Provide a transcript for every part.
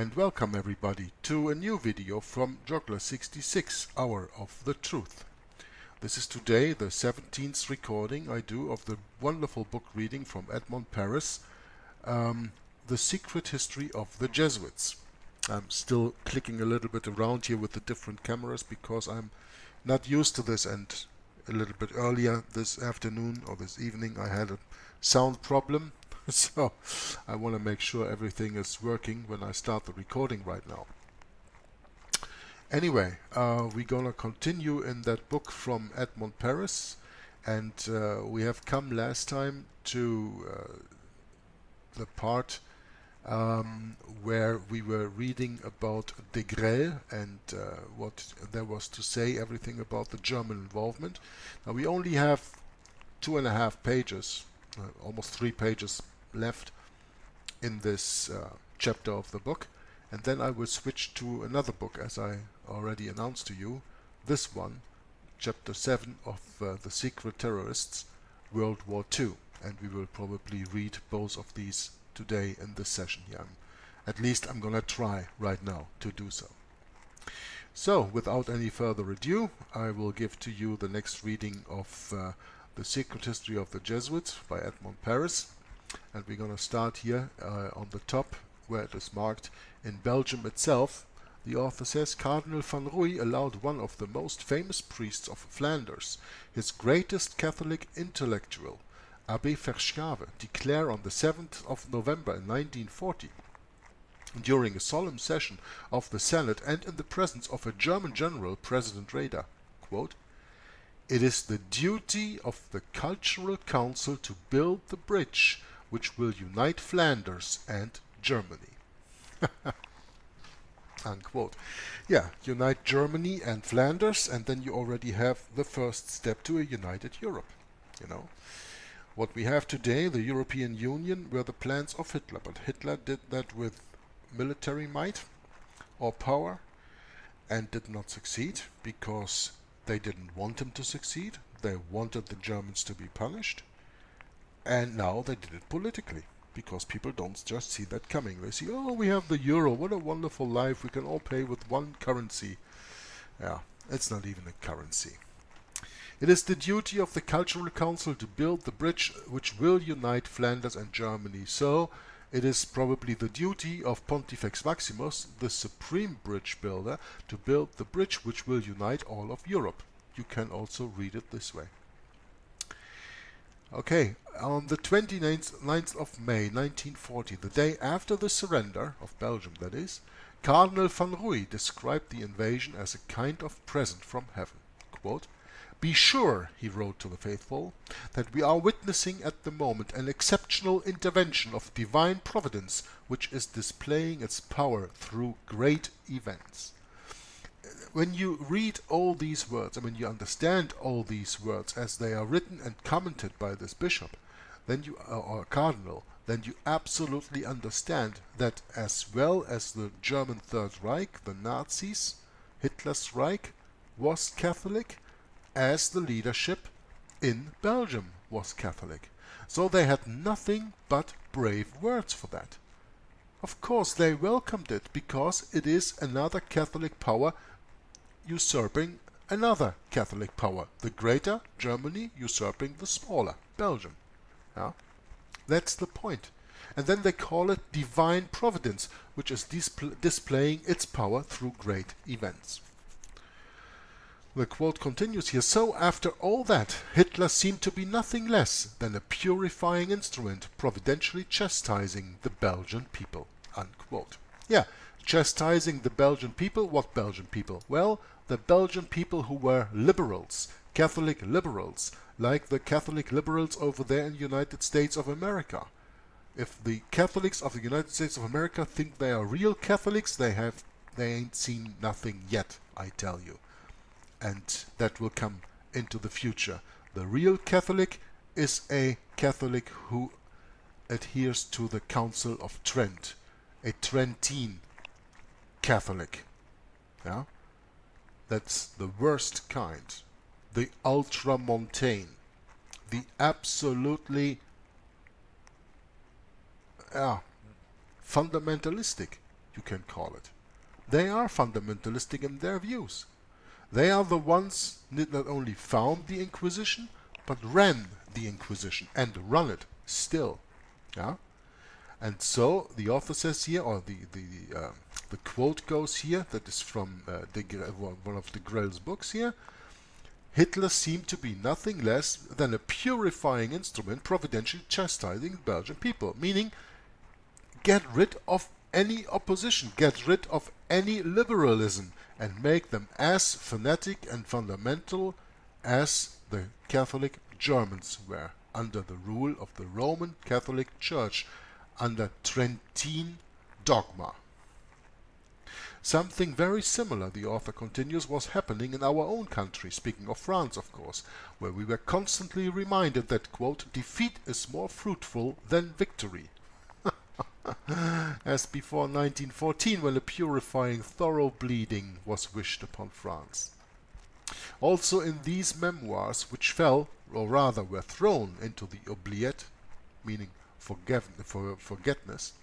and welcome everybody to a new video from Joggler66, Hour of the Truth. This is today the 17th recording I do of the wonderful book reading from Edmond Paris, The Secret History of the Jesuits. I'm still clicking a little bit around here with the different cameras because I'm not used to this, and a little bit earlier this afternoon or this evening I had a sound problem. So I want to make sure everything is working when I start the recording right now. Anyway, we're gonna continue in that book from Edmond Paris, and we have come last time to the part where we were reading about De Grelle and what there was to say, everything about the German involvement. Now we only have 2.5 pages, almost 3 pages left in this chapter of the book, and then I will switch to another book, as I already announced to you, this one, chapter 7 of The Secret Terrorists, World War II, and we will probably read both of these today in this session here. At least I'm gonna try right now to do so. So without any further ado, I will give to you the next reading of The Secret History of the Jesuits by Edmond Paris. And we're going to start here on the top where it is marked in Belgium itself. The author says, Cardinal van Rooij allowed one of the most famous priests of Flanders, his greatest Catholic intellectual, Abbé Verschave, declare on the 7th of November in 1940, during a solemn session of the Senate and in the presence of a German general, President Raeder, quote, "It is the duty of the Cultural Council to build the bridge which will unite Flanders and Germany." Unquote. Yeah, unite Germany and Flanders, and then you already have the first step to a united Europe. You know, what we have today, the European Union, were the plans of Hitler, but Hitler did that with military might or power and did not succeed because they didn't want him to succeed. They wanted the Germans to be punished. And now they did it politically, because people don't just see that coming. They see, oh, we have the euro, what a wonderful life, we can all pay with one currency. Yeah, it's not even a currency. It is the duty of the Cultural Council to build the bridge which will unite Flanders and Germany. So it is probably the duty of Pontifex Maximus, the supreme bridge builder, to build the bridge which will unite all of Europe. You can also read it this way. Okay, on the 29th of May 1940, the day after the surrender of Belgium, that is, Cardinal van Rooij described the invasion as a kind of present from heaven. Quote, "Be sure," he wrote to the faithful, "that we are witnessing at the moment an exceptional intervention of divine providence which is displaying its power through great events." When you read all these words, and when you understand all these words as they are written and commented by this bishop, then you or cardinal, then you absolutely understand that as well as the German Third Reich, the Nazis, Hitler's Reich was Catholic, as the leadership in Belgium was Catholic. So they had nothing but brave words for that. Of course they welcomed it because it is another Catholic power usurping another Catholic power, the greater Germany usurping the smaller Belgium. Yeah? That's the point. And then they call it divine providence, which is displaying its power through great events. The quote continues here, "So after all that, Hitler seemed to be nothing less than a purifying instrument, providentially chastising the Belgian people." Unquote. Yeah, chastising the Belgian people. What Belgian people? Well, the Belgian people who were liberals, Catholic liberals, like the Catholic liberals over there in the United States of America. If the Catholics of the United States of America think they are real Catholics, they ain't seen nothing yet, I tell you. And that will come into the future. The real Catholic is a Catholic who adheres to the Council of Trent, a Trentine Catholic. Yeah? That's the worst kind, the ultramontane, the absolutely fundamentalistic. you can call it. They are fundamentalistic in their views. They are the ones that not only found the Inquisition, but ran the Inquisition and run it still. Yeah? And so the author says here, or the quote goes here, that is from one of de Grelle's books here. Hitler seemed to be nothing less than a purifying instrument providentially chastising the Belgian people, meaning get rid of any opposition, get rid of any liberalism, and make them as fanatic and fundamental as the Catholic Germans were under the rule of the Roman Catholic Church under Trentine dogma. Something very similar, the author continues, was happening in our own country, speaking of France, of course, where we were constantly reminded that, quote, defeat is more fruitful than victory. As before 1914, when a purifying, thorough bleeding was wished upon France. Also in these memoirs, which fell, or rather were thrown into the oubliette, meaning forgetness,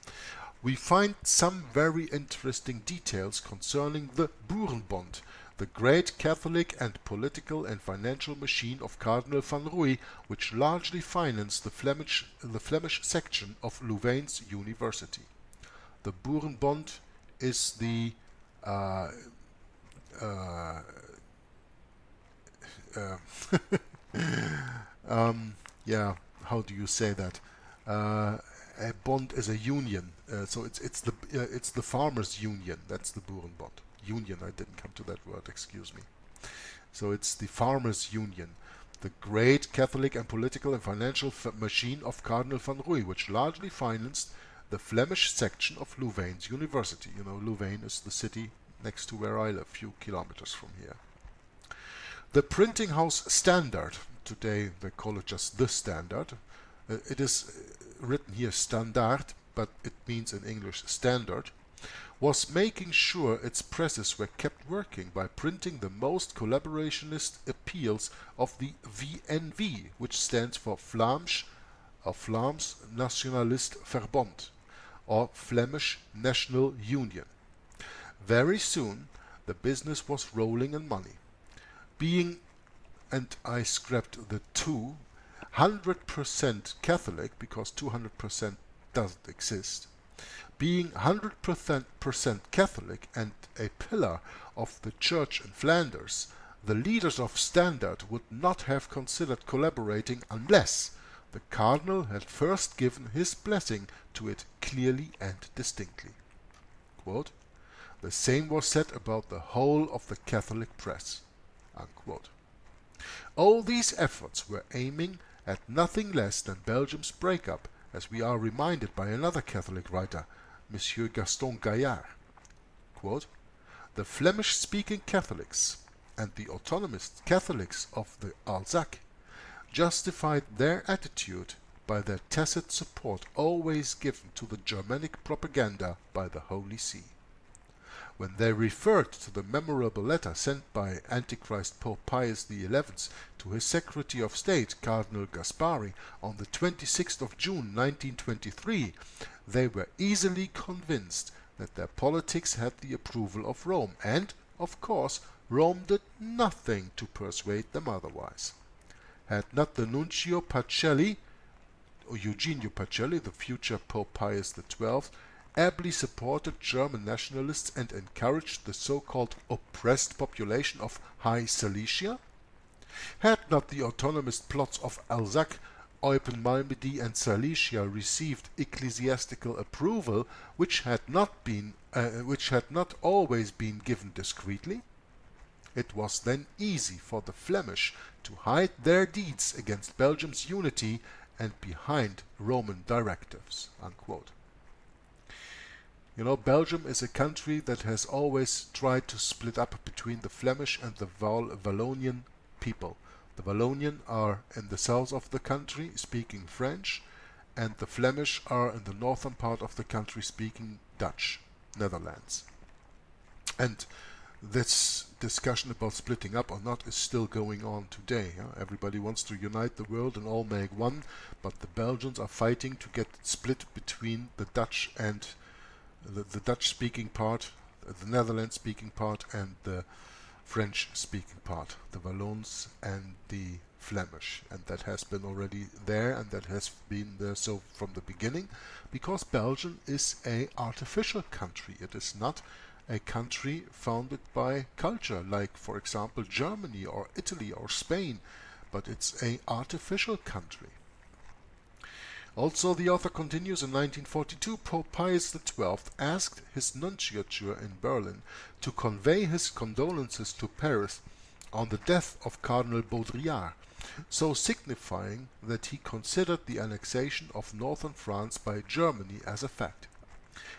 we find some very interesting details concerning the Boerenbond, the great Catholic and political and financial machine of Cardinal van Rooij, which largely financed the Flemish section of Louvain's University. The Boerenbond is the yeah, how do you say that? A bond is a union, so it's the farmers' union. That's the Boerenbond. Union, I didn't come to that word, excuse me. So it's the farmers' union, the great Catholic and political and financial machine of Cardinal van Rooij, which largely financed the Flemish section of Louvain's University. You know, Louvain is the city next to where I live, a few kilometers from here. The printing house Standard, today they call it just the Standard, it is written here Standard, but it means in English standard, was making sure its presses were kept working by printing the most collaborationist appeals of the VNV, which stands for Vlaams Nationalist Verbond, or Flemish National Union. Very soon the business was rolling in money. Being, and I scrapped the 100% Catholic, because 200% doesn't exist, being 100% Catholic and a pillar of the Church in Flanders, the leaders of Standard would not have considered collaborating unless the Cardinal had first given his blessing to it clearly and distinctly. Quote, the same was said about the whole of the Catholic press. Unquote. All these efforts were aiming at nothing less than Belgium's breakup, as we are reminded by another Catholic writer, Monsieur Gaston Gaillard. Quote, the Flemish-speaking Catholics and the autonomous Catholics of the Alsace justified their attitude by their tacit support always given to the Germanic propaganda by the Holy See. When they referred to the memorable letter sent by Antichrist Pope Pius XI to his Secretary of State, Cardinal Gaspari, on the 26th of June 1923, they were easily convinced that their politics had the approval of Rome, and, of course, Rome did nothing to persuade them otherwise. Had not the Nuncio Pacelli, or Eugenio Pacelli, the future Pope Pius XII, ably supported German nationalists and encouraged the so-called oppressed population of High Silesia? Had not the autonomist plots of Alsace, Eupen, Malmedy and Silesia received ecclesiastical approval which had not always been given discreetly? It was then easy for the Flemish to hide their deeds against Belgium's unity and behind Roman directives. Unquote. You know, Belgium is a country that has always tried to split up between the Flemish and the Wallonian people. The Wallonian are in the south of the country speaking French, and the Flemish are in the northern part of the country speaking Dutch, Netherlands. And this discussion about splitting up or not is still going on today. Everybody wants to unite the world and all make one, but the Belgians are fighting to get split between the Dutch and the Dutch-speaking part, the Netherlands-speaking part, and the French-speaking part, the Wallons and the Flemish, and that has been already there, and that has been there so from the beginning, because Belgium is a artificial country. It is not a country founded by culture, like for example Germany or Italy or Spain, but it's a artificial country. Also, the author continues, in 1942, Pope Pius XII asked his nunciature in Berlin to convey his condolences to Paris on the death of Cardinal Baudrillard, so signifying that he considered the annexation of northern France by Germany as a fact.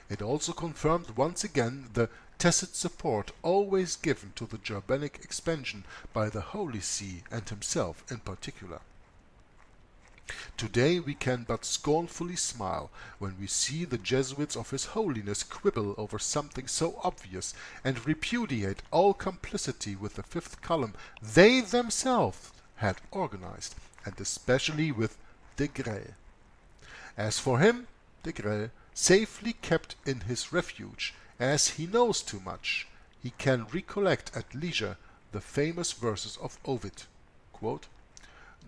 It also confirmed once again the tacit support always given to the Germanic expansion by the Holy See and himself in particular. Today we can but scornfully smile when we see the Jesuits of His Holiness quibble over something so obvious and repudiate all complicity with the fifth column they themselves had organized, and especially with de Grelle. As for him, de Grelle, safely kept in his refuge, as he knows too much, he can recollect at leisure the famous verses of Ovid, quote,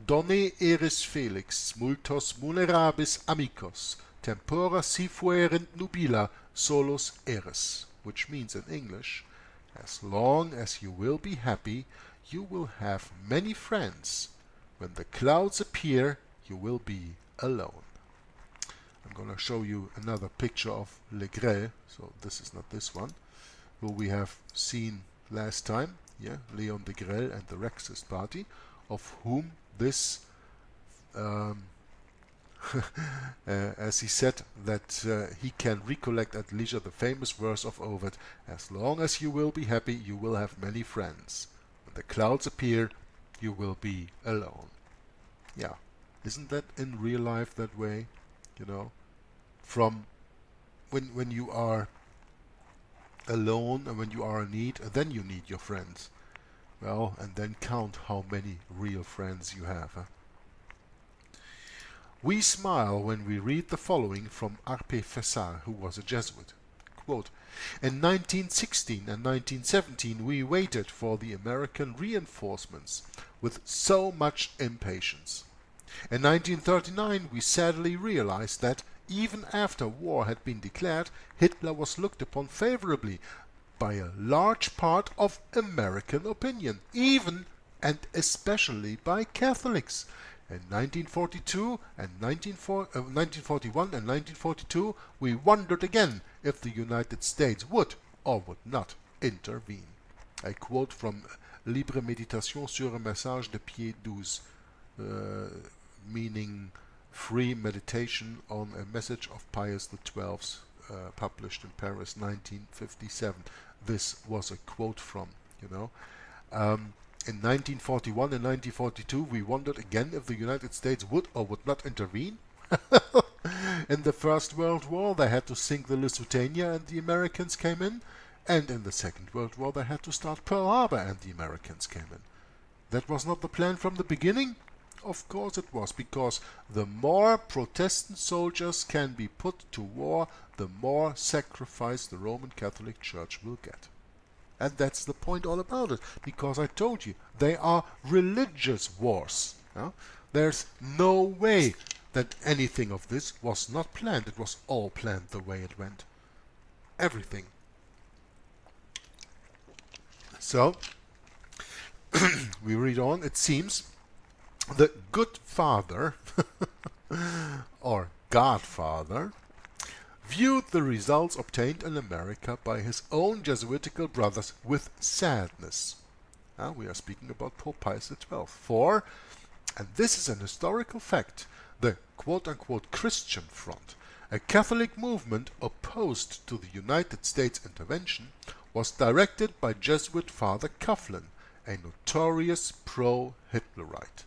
Donne eris felix multos vulnerabis amicos, tempora si fuerent nubila solus eris, which means in English, as long as you will be happy, you will have many friends. When the clouds appear, you will be alone. I'm going to show you another picture of Le Grelle, so this is not this one, who we have seen last time, yeah, Leon de Grelle and the Rexist Party, of whom this, as he said, that he can recollect at leisure the famous verse of Ovid, as long as you will be happy, you will have many friends. When the clouds appear, you will be alone. Yeah, isn't that in real life that way? You know, from when you are alone and when you are in need, then you need your friends. Well, and then count how many real friends you have. Huh? We smile when we read the following from Arpe Fessard, who was a Jesuit. Quote, in 1916 and 1917 we waited for the American reinforcements with so much impatience. In 1939 we sadly realized that even after war had been declared, Hitler was looked upon favorably by a large part of American opinion, even and especially by Catholics. In 1942 and 1941 and 1942 we wondered again if the United States would or would not intervene. I quote from Libre Méditation sur un message de Pius XII, meaning free meditation on a message of Pius XII, published in Paris 1957. This was a quote from, you know. In 1941 and 1942 we wondered again if the United States would or would not intervene. In the First World War they had to sink the Lusitania and the Americans came in, and in the Second World War they had to start Pearl Harbor and the Americans came in. That was not the plan from the beginning? Of course it was, because the more Protestant soldiers can be put to war, the more sacrifice the Roman Catholic Church will get. And that's the point all about it, because I told you, they are religious wars. Yeah? There's no way that anything of this was not planned. It was all planned the way it went. Everything. So, we read on. It seems the good father, or godfather, viewed the results obtained in America by his own Jesuitical brothers with sadness. We are speaking about Pope Pius XII. For, and this is an historical fact, the quote-unquote Christian front, a Catholic movement opposed to the United States intervention, was directed by Jesuit Father Coughlin, a notorious pro-Hitlerite.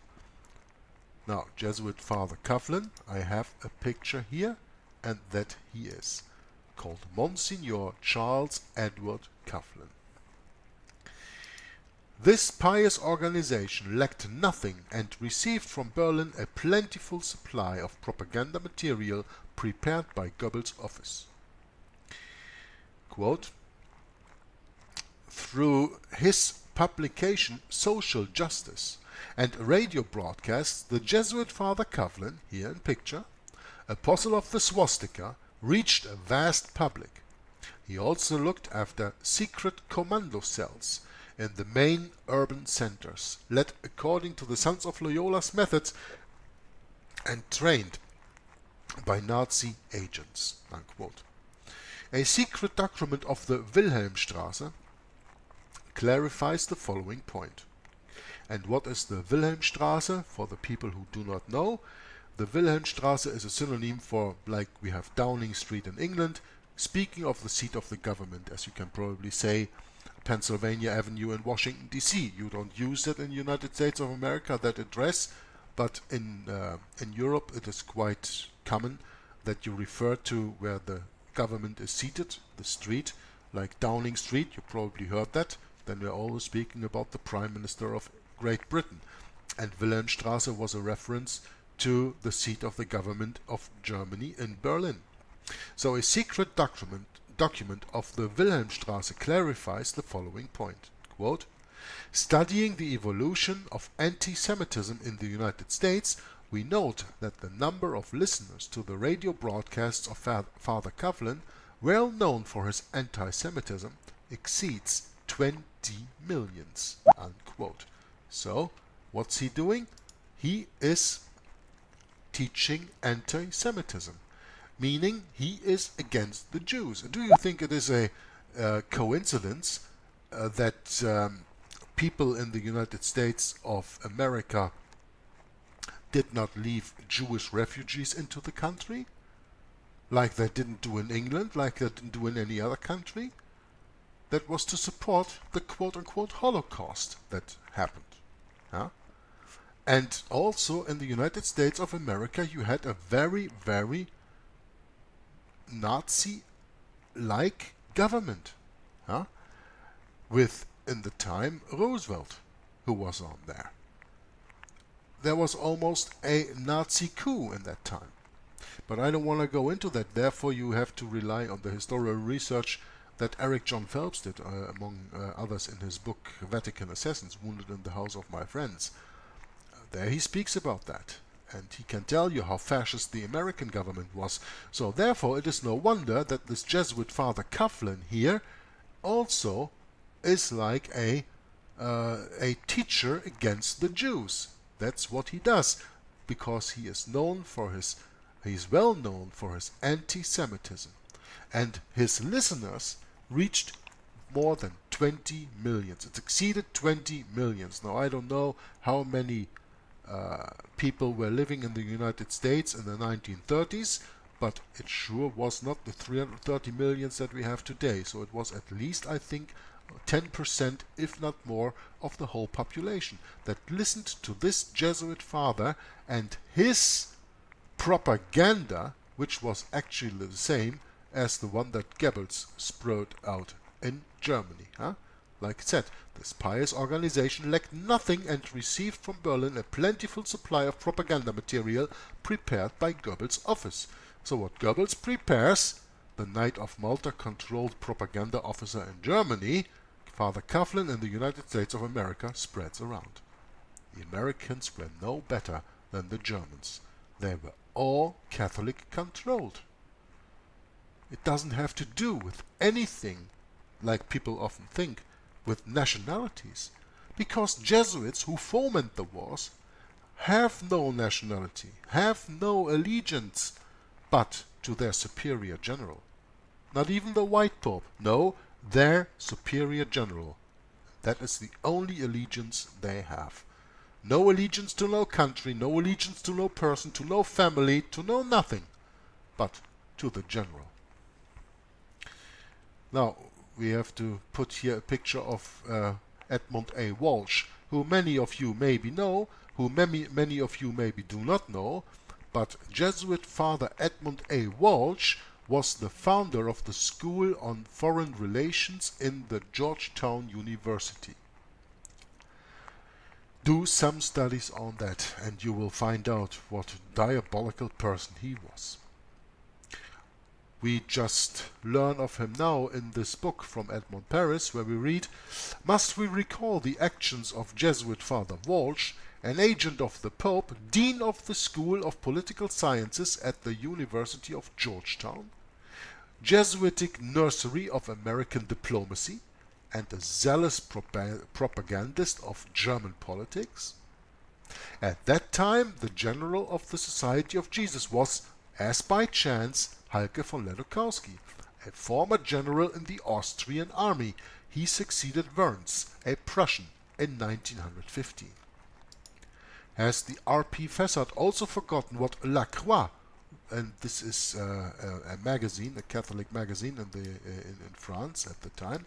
Now, Jesuit Father Coughlin, I have a picture here, and that he is, called Monsignor Charles Edward Coughlin. This pious organization lacked nothing and received from Berlin a plentiful supply of propaganda material prepared by Goebbels' office. quote, through his publication Social Justice and radio broadcasts, the Jesuit Father Coughlin, here in picture, apostle of the swastika, reached a vast public. He also looked after secret commando cells in the main urban centers, led according to the Sons of Loyola's methods and trained by Nazi agents, unquote. A secret document of the Wilhelmstrasse clarifies the following point. And what is the Wilhelmstrasse? For the people who do not know, the Wilhelmstrasse is a synonym for, like we have Downing Street in England, speaking of the seat of the government, as you can probably say Pennsylvania Avenue in Washington, D.C. You don't use that in the United States of America, that address, but in Europe it is quite common that you refer to where the government is seated, the street, like Downing Street, you probably heard that. Then we're always speaking about the Prime Minister of Great Britain. And Wilhelmstrasse was a reference to the seat of the government of Germany in Berlin. So a secret document of the Wilhelmstrasse clarifies the following point. Quote, studying the evolution of anti-Semitism in the United States, we note that the number of listeners to the radio broadcasts of Father Coughlin, well known for his anti-Semitism, exceeds 20 millions, unquote. So, what's he doing? He is teaching anti-Semitism, meaning he is against the Jews. Do you think it is a coincidence that people in the United States of America did not leave Jewish refugees into the country? Like they didn't do in England, like they didn't do in any other country? That was to support the quote-unquote Holocaust that happened. Huh? And also in the United States of America you had a very, very Nazi-like government. Huh? With, in the time, Roosevelt, who was on there. There was almost a Nazi coup in that time. But I don't want to go into that, therefore you have to rely on the historical research that Eric John Phelps did, among others, in his book Vatican Assassins, Wounded in the House of My Friends. There he speaks about that, and he can tell you how fascist the American government was. So therefore it is no wonder that this Jesuit Father Coughlin here also is like a teacher against the Jews. That's what he does, because he is known for his, he's well known for his anti-Semitism. And his listeners reached more than 20 millions. It exceeded 20 millions. Now I don't know how many people were living in the United States in the 1930s, but it sure was not the 330 millions that we have today. So it was at least, I think, 10%, if not more, of the whole population that listened to this Jesuit father and his propaganda, which was actually the same as the one that Goebbels spurred out in Germany. Huh? Like I said, this pious organization lacked nothing and received from Berlin a plentiful supply of propaganda material prepared by Goebbels' office. So what Goebbels prepares, the Knight of Malta controlled propaganda officer in Germany, Father Coughlin in the United States of America spreads around. The Americans were no better than the Germans. They were all Catholic controlled. It doesn't have to do with anything, like people often think, with nationalities, because Jesuits who foment the wars have no nationality, have no allegiance but to their superior general. Not even the white pope, no, their superior general. That is the only allegiance they have. No allegiance to no country, no allegiance to no person, to no family, to no nothing, but to the general. Now, we have to put here a picture of Edmund A. Walsh, who many of you maybe know, who many of you maybe do not know, but Jesuit Father Edmund A. Walsh was the founder of the School on Foreign Relations in the Georgetown University. Do some studies on that and you will find out what a diabolical person he was. We just learn of him now in this book from Edmond Paris, where we read, "Must we recall the actions of Jesuit Father Walsh, an agent of the Pope, Dean of the School of Political Sciences at the University of Georgetown, Jesuitic nursery of American diplomacy, and a zealous propagandist of German politics? At that time, the general of the Society of Jesus was, as by chance, Halke von Ledokowski, a former general in the Austrian army. He succeeded Wernz, a Prussian, in 1915. Has the R.P. Fessard also forgotten what La Croix, and this is a magazine, a Catholic magazine in France at the time,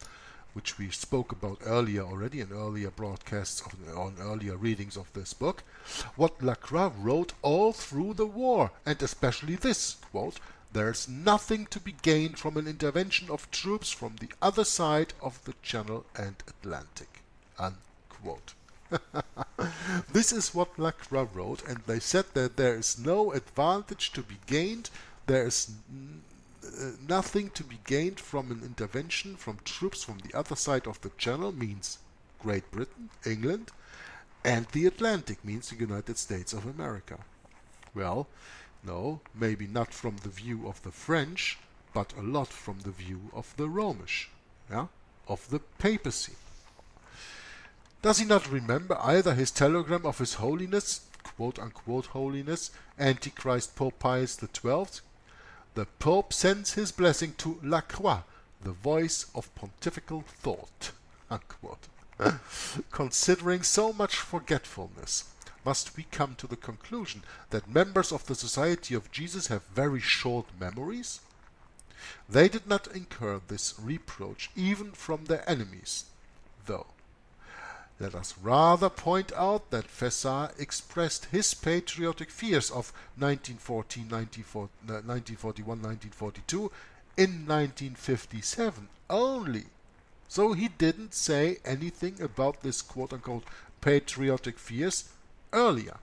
which we spoke about earlier already in earlier broadcasts on earlier readings of this book, what Lacroix wrote all through the war, and especially this, quote, "There's nothing to be gained from an intervention of troops from the other side of the Channel and Atlantic," unquote. This is what Lacroix wrote, and they said that there is no advantage to be gained, there is nothing to be gained from an intervention from troops from the other side of the Channel, means Great Britain, England, and the Atlantic, means the United States of America. Well, no, maybe not from the view of the French, but a lot from the view of the Romish, yeah, of the papacy. Does he not remember either his telegram of His Holiness, quote-unquote Holiness, Antichrist Pope Pius XII? "The Pope sends his blessing to Lacroix, the voice of pontifical thought," unquote. Considering so much forgetfulness, must we come to the conclusion that members of the Society of Jesus have very short memories? They did not incur this reproach even from their enemies, though. Let us rather point out that Fessard expressed his patriotic fears of 1941, 1942 in 1957 only. So he didn't say anything about this quote-unquote patriotic fears earlier.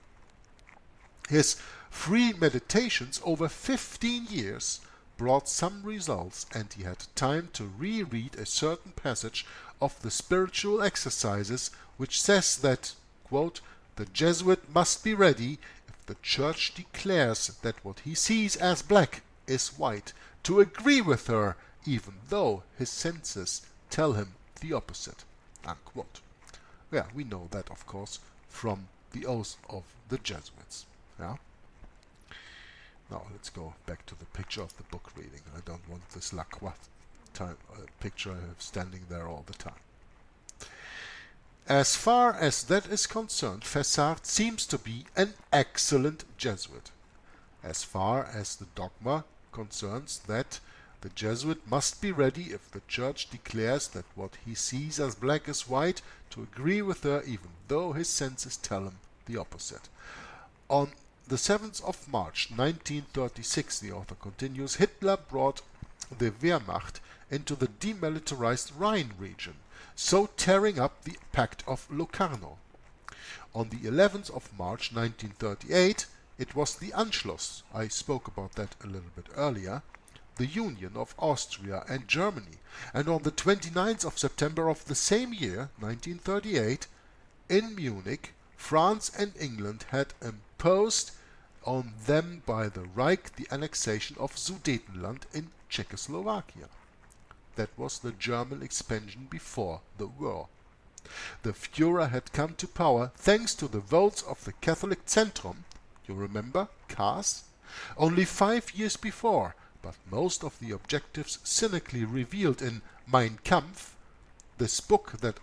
His free meditations over 15 years brought some results, and he had time to reread a certain passage of the spiritual exercises which says that, quote, "The Jesuit must be ready, if the Church declares that what he sees as black is white, to agree with her, even though his senses tell him the opposite," unquote. Yeah, we know that, of course, from the oath of the Jesuits. Yeah. Now let's go back to the picture of the book reading. I don't want this Lacroix picture I have standing there all the time. As far as that is concerned, Fessard seems to be an excellent Jesuit. As far as the dogma concerns that the Jesuit must be ready, if the Church declares that what he sees as black is white, to agree with her even though his senses tell him the opposite. On the 7th of March 1936, the author continues, Hitler brought the Wehrmacht into the demilitarized Rhine region, so tearing up the Pact of Locarno. On the 11th of March 1938, it was the Anschluss, I spoke about that a little bit earlier, the union of Austria and Germany, and on the 29th of September of the same year, 1938, in Munich, France and England had imposed on them by the Reich the annexation of Sudetenland in Czechoslovakia. That was the German expansion before the war. The Führer had come to power thanks to the votes of the Catholic Zentrum, you remember, CAS, only 5 years before, but most of the objectives cynically revealed in Mein Kampf, this book that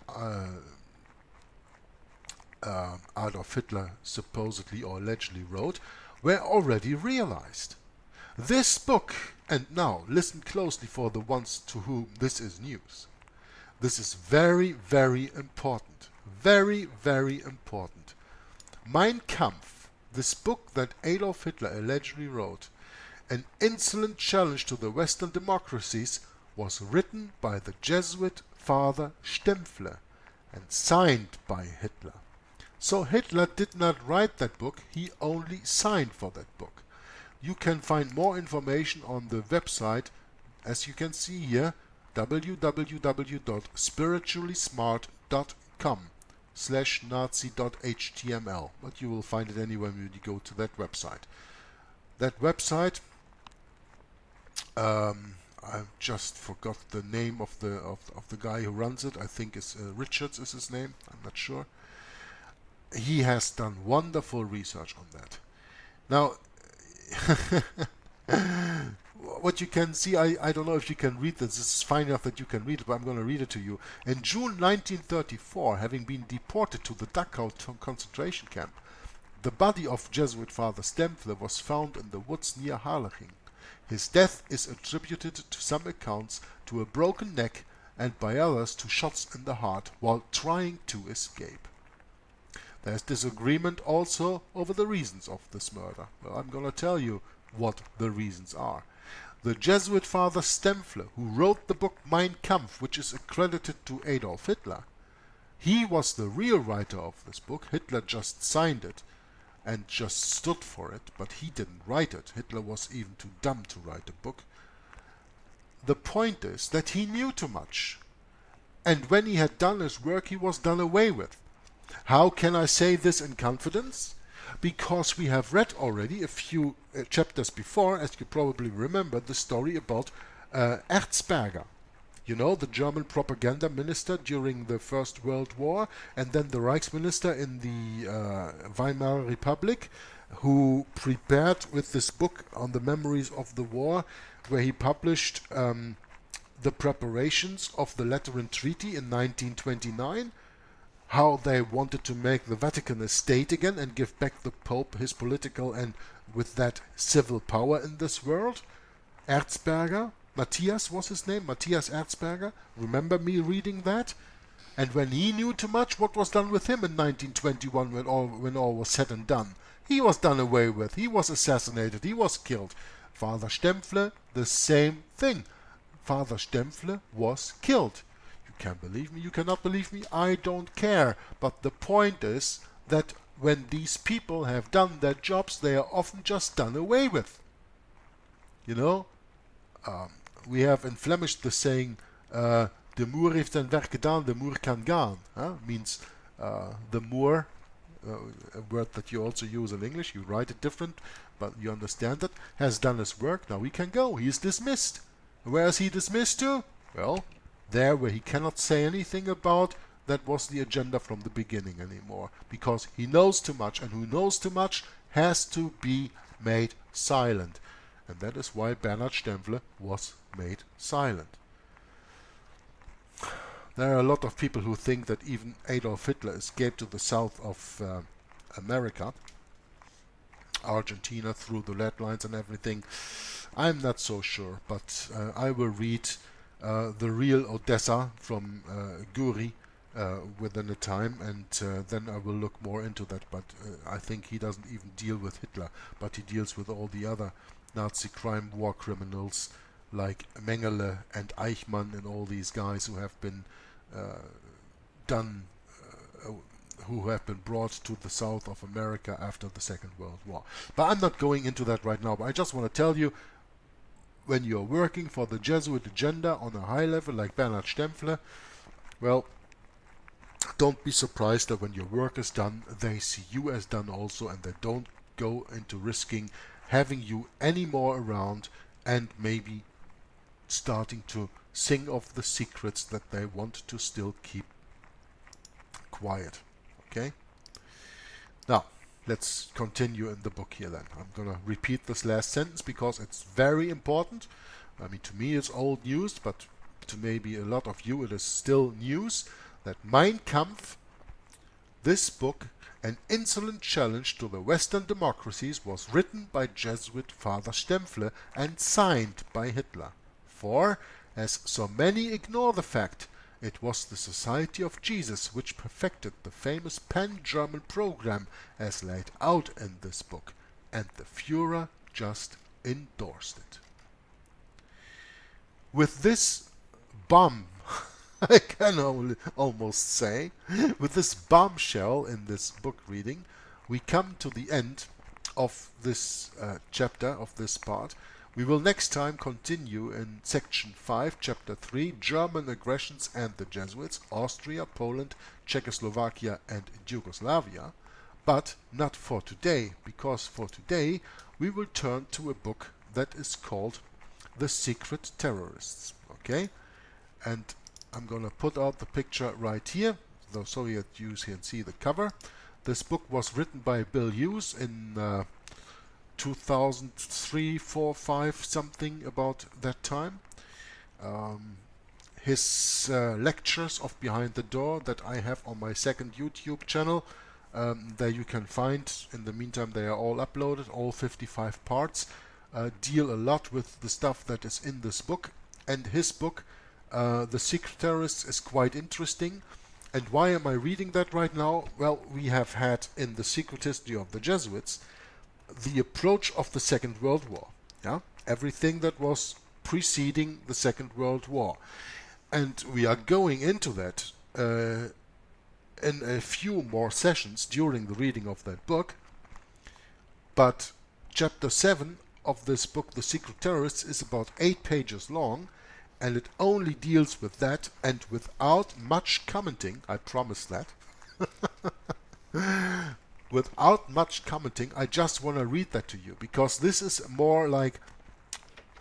Adolf Hitler supposedly or allegedly wrote, were already realized. This book, and now listen closely for the ones to whom this is news. This is very, very important. Very, very important. Mein Kampf, this book that Adolf Hitler allegedly wrote, an insolent challenge to the Western democracies, was written by the Jesuit Father Stempfle and signed by Hitler. So Hitler did not write that book, he only signed for that book. You can find more information on the website as you can see here, www.spirituallysmart.com/nazi.html, but you will find it anywhere when you go to that website. That website, I just forgot the name of the guy who runs it. I think it's Richards is his name. I'm not sure. He has done wonderful research on that. Now, what you can see, I don't know if you can read this. This is fine enough that you can read it, but I'm going to read it to you. In June 1934, having been deported to the Dachau concentration camp, the body of Jesuit Father Stempfle was found in the woods near Harleching. His death is attributed to some accounts to a broken neck and by others to shots in the heart while trying to escape. There is disagreement also over the reasons of this murder. Well, I'm going to tell you what the reasons are. The Jesuit Father Stempfle, who wrote the book Mein Kampf, which is accredited to Adolf Hitler, he was the real writer of this book. Hitler just signed it and just stood for it, but he didn't write it. Hitler was even too dumb to write a book. The point is that he knew too much, and when he had done his work, he was done away with. How can I say this in confidence? Because we have read already a few chapters before, as you probably remember, the story about Erzberger. You know, the German propaganda minister during the First World War, and then the Reichsminister in the Weimar Republic, who prepared with this book on the memories of the war, where he published the preparations of the Lateran Treaty in 1929, how they wanted to make the Vatican a state again and give back the Pope his political and with that civil power in this world. Erzberger, Matthias was his name, Matthias Erzberger. Remember me reading that? And when he knew too much, what was done with him in 1921 when all was said and done? He was done away with, he was assassinated, he was killed. Father Stempfle, the same thing. Father Stempfle was killed. You can believe me, you cannot believe me, I don't care. But the point is that when these people have done their jobs, they are often just done away with. You know? We have in Flemish the saying, de Moor heeft zijn werk gedaan, de Moor kan gaan. Means the Moor, a word that you also use in English, you write it different, but you understand it, has done his work, now he can go, he is dismissed. Where is he dismissed to? Well, there where he cannot say anything about, that was the agenda from the beginning anymore, because he knows too much, and who knows too much has to be made silent. And that is why Bernhard Stempfle was made silent. There are a lot of people who think that even Adolf Hitler escaped to the south of America, Argentina, through the lead lines and everything. I'm not so sure, but I will read the real Odessa from Guri within a time, and then I will look more into that. But I think he doesn't even deal with Hitler, but he deals with all the other Nazi crime war criminals like Mengele and Eichmann and all these guys who have been who have been brought to the south of America after the Second World War. But I'm not going into that right now, but I just want to tell you, when you're working for the Jesuit agenda on a high level like Bernhard Stempfle, well, don't be surprised that when your work is done, they see you as done also, and they don't go into risking having you anymore around and maybe starting to sing of the secrets that they want to still keep quiet. Okay? Now, let's continue in the book here then. I'm going to repeat this last sentence because it's very important. I mean, to me it's old news, but to maybe a lot of you it is still news, that Mein Kampf, this book, an insolent challenge to the Western democracies, was written by Jesuit Father Stempfle and signed by Hitler. For, as so many ignore the fact, it was the Society of Jesus which perfected the famous pan-German program as laid out in this book, and the Führer just endorsed it. With this bomb, I can almost say, with this bombshell in this book reading, we come to the end of this chapter, of this part, We will next time continue in section 5, chapter 3, German aggressions and the Jesuits, Austria, Poland, Czechoslovakia and Yugoslavia. But not for today, because for today we will turn to a book that is called The Secret Terrorists. Okay? And I'm going to put out the picture right here, so that you can see the cover. This book was written by Bill Hughes in 2003, 4, 5, something about that time. His lectures of Behind the Door that I have on my second YouTube channel, there you can find. In the meantime, they are all uploaded, all 55 parts, deal a lot with the stuff that is in this book. And his book, The Secret Terrorists, is quite interesting. And why am I reading that right now? Well, we have had in The Secret History of the Jesuits the approach of the Second World War. Yeah? Everything that was preceding the Second World War. And we are going into that in a few more sessions during the reading of that book. But chapter 7 of this book, The Secret Terrorists, is about 8 pages long, and it only deals with that, and without much commenting, I promise that. Without much commenting, I just want to read that to you, because this is more like,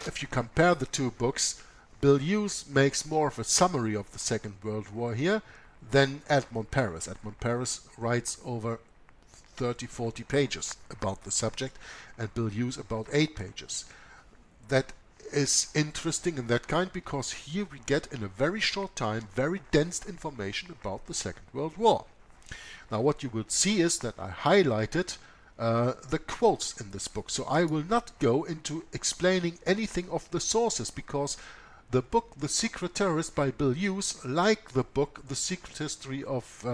if you compare the two books, Bill Hughes makes more of a summary of the Second World War here than Edmond Paris. Edmond Paris writes over 30-40 pages about the subject, and Bill Hughes about 8 pages. That is interesting in that kind, because here we get in a very short time very dense information about the Second World War. Now what you will see is that I highlighted the quotes in this book, so I will not go into explaining anything of the sources, because the book The Secret Terrorists by Bill Hughes, like the book The Secret History of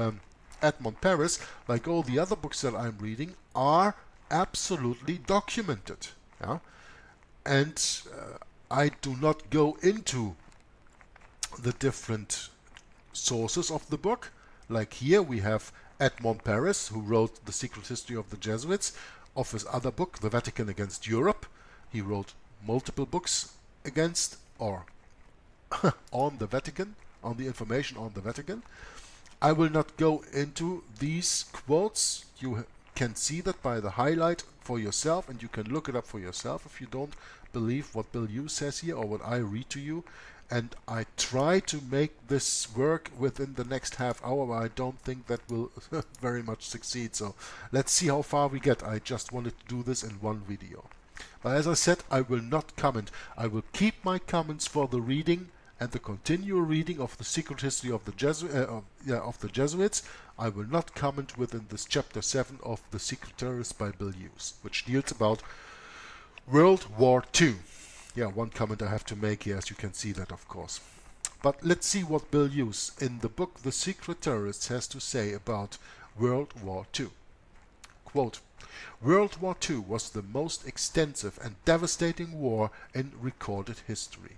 Edmond Paris, like all the other books that I'm reading, are absolutely documented. Yeah? And I do not go into the different sources of the book. Like here we have Edmond Paris, who wrote The Secret History of the Jesuits. Of his other book, The Vatican Against Europe, he wrote multiple books against or on the Vatican, on the information on the Vatican. I will not go into these quotes. You can see that by the highlight for yourself, and you can look it up for yourself if you don't believe what Bill Hughes says here or what I read to you. And I try to make this work within the next half hour, but I don't think that will very much succeed. So let's see how far we get. I just wanted to do this in one video. But as I said, I will not comment. I will keep my comments for the reading and the continual reading of The Secret History of the Jesuits. I will not comment within this chapter 7 of The Secret Terrorists by Bill Hughes, which deals about World War II. Yeah, one comment I have to make here, as you can see that, of course. But let's see what Bill Hughes in the book The Secret Terrorists has to say about World War II. Quote, World War II was the most extensive and devastating war in recorded history.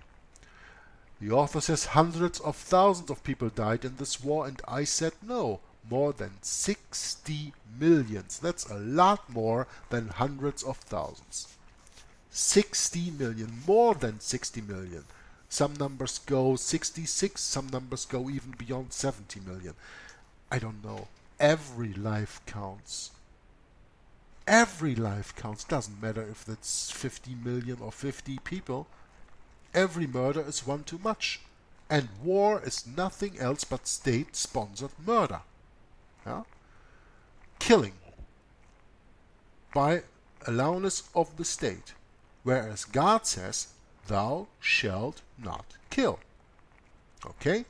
The author says hundreds of thousands of people died in this war, and I said no, more than 60 million. That's a lot more than hundreds of thousands. 60 million, more than 60 million. Some numbers go 66, some numbers go even beyond 70 million. I don't know. Every life counts. Every life counts. Doesn't matter if that's 50 million or 50 people. Every murder is one too much. And war is nothing else but state-sponsored murder. Yeah? Killing by allowance of the state. Whereas God says, thou shalt not kill. Okay?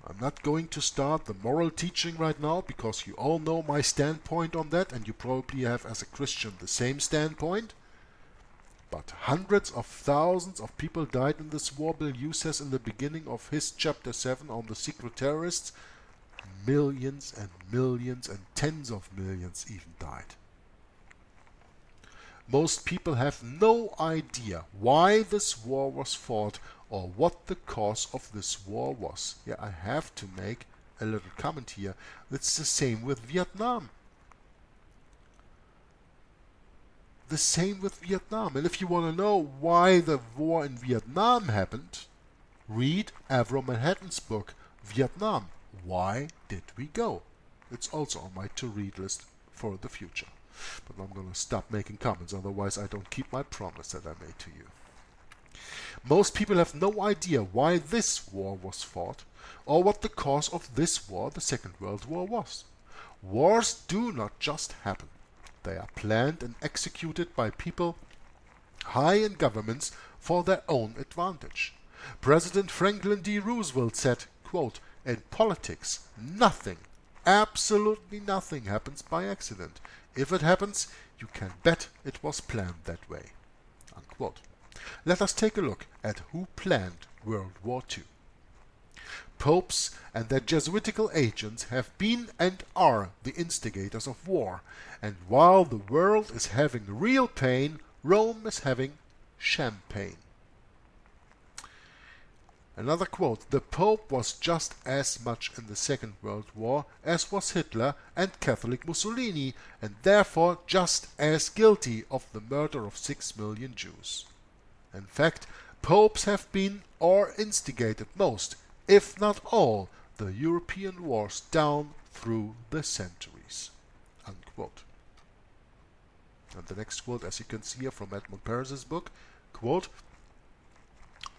I'm not going to start the moral teaching right now, because you all know my standpoint on that, and you probably have as a Christian the same standpoint. But hundreds of thousands of people died in this war. Bill Hughes says in the beginning of his chapter 7 on the Secret Terrorists, millions and millions and tens of millions even died. Most people have no idea why this war was fought or what the cause of this war was. Yeah, I have to make a little comment here. It's the same with Vietnam. the same with Vietnam. And if you want to know why the war in Vietnam happened, read Avro Manhattan's book, Vietnam. Why did we go? It's also on my to-read list for the future. But I'm going to stop making comments, otherwise I don't keep my promise that I made to you. Most people have no idea why this war was fought, or what the cause of this war, the Second World War, was. Wars do not just happen. They are planned and executed by people high in governments for their own advantage. President Franklin D. Roosevelt said, quote, "In politics, nothing, absolutely nothing happens by accident. If it happens, you can bet it was planned that way." Unquote. Let us take a look at who planned World War II. Popes and their Jesuitical agents have been and are the instigators of war, and while the world is having real pain, Rome is having champagne. Another quote, "The Pope was just as much in the Second World War as was Hitler and Catholic Mussolini, and therefore just as guilty of the murder of 6 million Jews. In fact, popes have been or instigated most, if not all, the European wars down through the centuries." Unquote. And the next quote, as you can see here from Edmund Paris's book, quote,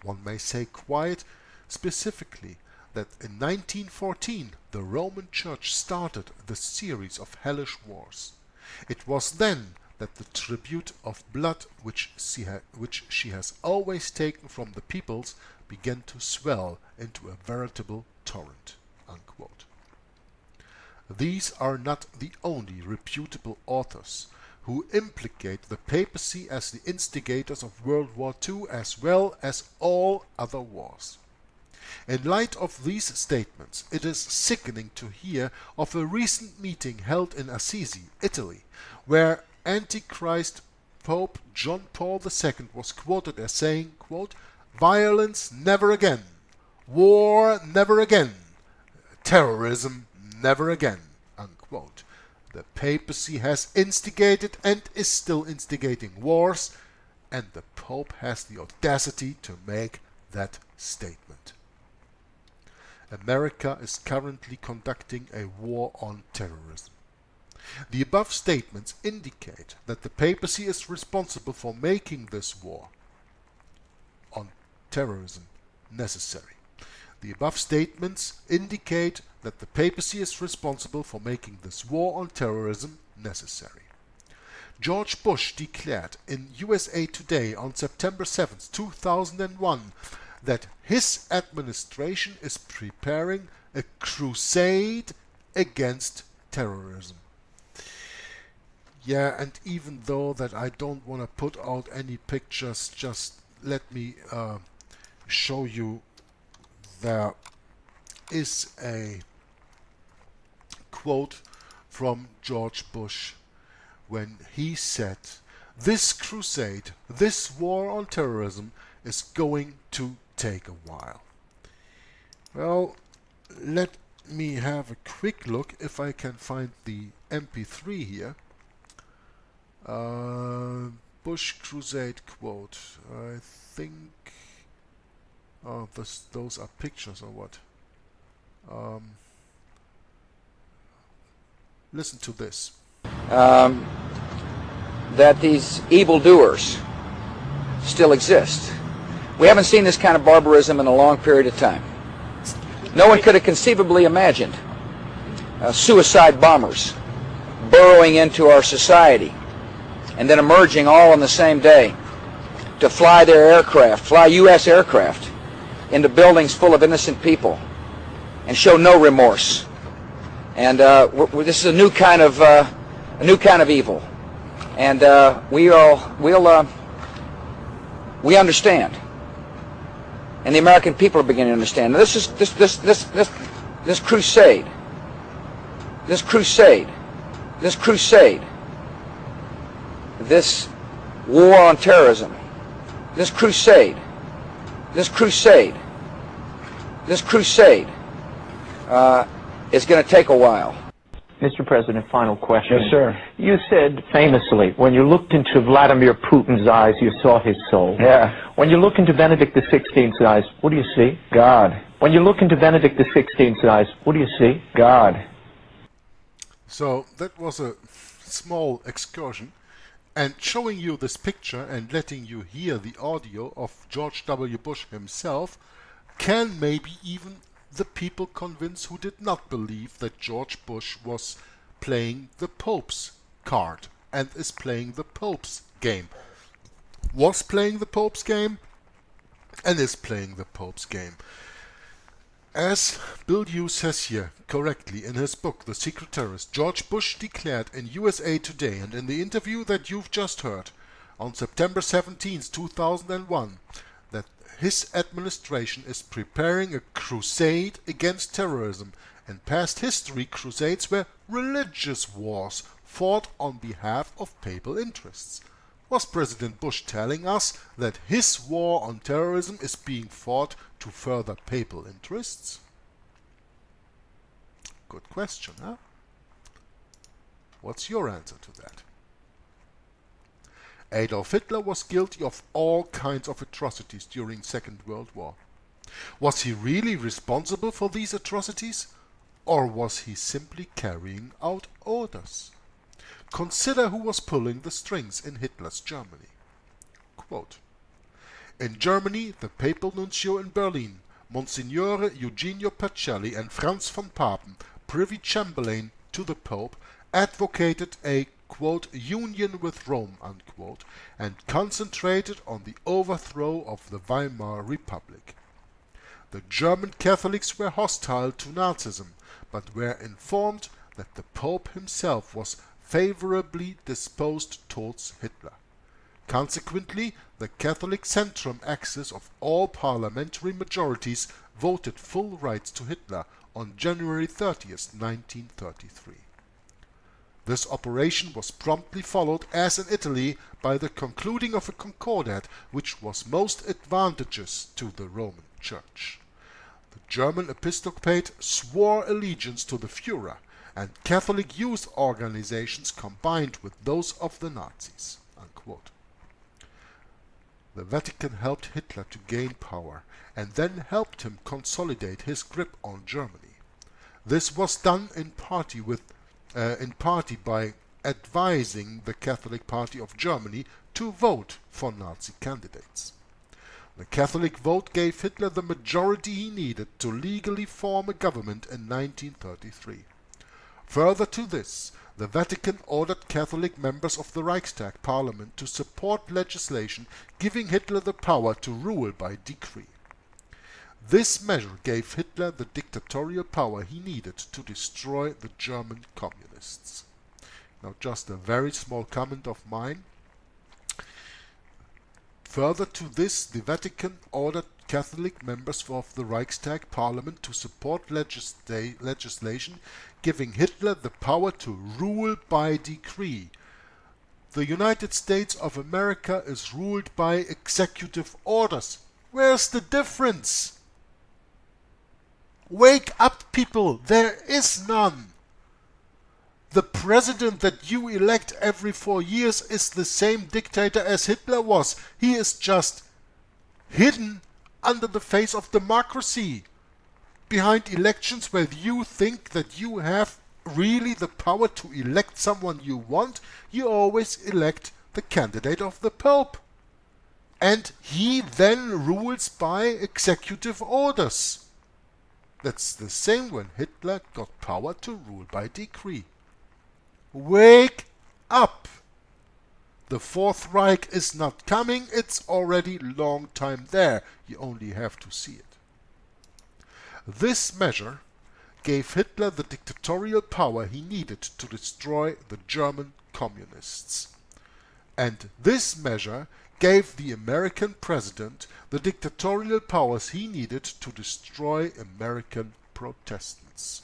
"One may say quite specifically that in 1914 the Roman Church started the series of hellish wars. It was then that the tribute of blood which she has always taken from the peoples began to swell into a veritable torrent." Unquote. These are not the only reputable authors who implicate the papacy as the instigators of World War II as well as all other wars. In light of these statements, it is sickening to hear of a recent meeting held in Assisi, Italy, where Antichrist Pope John Paul II was quoted as saying, quote, "Violence never again, war never again, terrorism never again." Unquote. The papacy has instigated and is still instigating wars, and the Pope has the audacity to make that statement. America is currently conducting a war on terrorism. The above statements indicate that the papacy is responsible for making this war on terrorism necessary. The above statements indicate that the papacy is responsible for making this war on terrorism necessary. George Bush declared in USA Today on September 7, 2001, that his administration is preparing a crusade against terrorism. Yeah, and even though that I don't want to put out any pictures, just let me show you. There is a quote from George Bush when he said, "This crusade, this war on terrorism is going to take a while." Well, let me have a quick look if I can find the MP3 here. Bush crusade quote. I think. Oh, those are pictures or what? Listen to this. That these evildoers still exist. We haven't seen this kind of barbarism in a long period of time. No one could have conceivably imagined suicide bombers burrowing into our society and then emerging all on the same day to fly their aircraft, fly U.S. aircraft, into buildings full of innocent people and show no remorse. And this is a new kind of evil, and we understand, and the American people are beginning to understand. Now, this crusade, this war on terrorism, this crusade is going to take a while. Mr. President, final question. Yes, sir. You said famously, when you looked into Vladimir Putin's eyes, you saw his soul. Yeah. When you look into Benedict XVI's eyes, what do you see? God. When you look into Benedict XVI's eyes, what do you see? God. So that was a small excursion, and showing you this picture and letting you hear the audio of George W. Bush himself can maybe even the people convince who did not believe that George Bush was playing the Pope's card and is playing the Pope's game. Was playing the Pope's game and is playing the Pope's game. As Bill Hughes says here correctly in his book, The Secret Terrorist, George Bush declared in USA Today and in the interview that you've just heard on September 17, 2001, that his administration is preparing a crusade against terrorism, and past history crusades were religious wars fought on behalf of papal interests. Was President Bush telling us that his war on terrorism is being fought to further papal interests? Good question, huh? What's your answer to that? Adolf Hitler was guilty of all kinds of atrocities during Second World War. Was he really responsible for these atrocities, or was he simply carrying out orders? Consider who was pulling the strings in Hitler's Germany. Quote, in Germany, the papal nuncio in Berlin, Monsignore Eugenio Pacelli, and Franz von Papen, Privy Chamberlain to the Pope, advocated a, quote, union with Rome, unquote, and concentrated on the overthrow of the Weimar Republic. The German Catholics were hostile to Nazism, but were informed that the Pope himself was favorably disposed towards Hitler. Consequently, the Catholic centrum axis of all parliamentary majorities voted full rights to Hitler on January 30th, 1933. This operation was promptly followed, as in Italy, by the concluding of a concordat which was most advantageous to the Roman Church. The German episcopate swore allegiance to the Führer, and Catholic youth organizations combined with those of the Nazis. Unquote. The Vatican helped Hitler to gain power, and then helped him consolidate his grip on Germany. This was done in part by advising the Catholic Party of Germany to vote for Nazi candidates. The Catholic vote gave Hitler the majority he needed to legally form a government in 1933. Further to this, the Vatican ordered Catholic members of the Reichstag parliament to support legislation giving Hitler the power to rule by decree. This measure gave Hitler the dictatorial power he needed to destroy the German communists. Now just a very small comment of mine. Further to this, the Vatican ordered Catholic members of the Reichstag parliament to support legislation giving Hitler the power to rule by decree. The United States of America is ruled by executive orders. Where's the difference? Wake up, people! There is none! The president that you elect every 4 years is the same dictator as Hitler was. He is just hidden under the face of democracy. Behind elections where you think that you have really the power to elect someone you want, you always elect the candidate of the Pope. And he then rules by executive orders. That's the same when Hitler got power to rule by decree. Wake up! The Fourth Reich is not coming, it's already long time there. You only have to see it. This measure gave Hitler the dictatorial power he needed to destroy the German communists. And this measure gave the American president the dictatorial powers he needed to destroy American Protestants.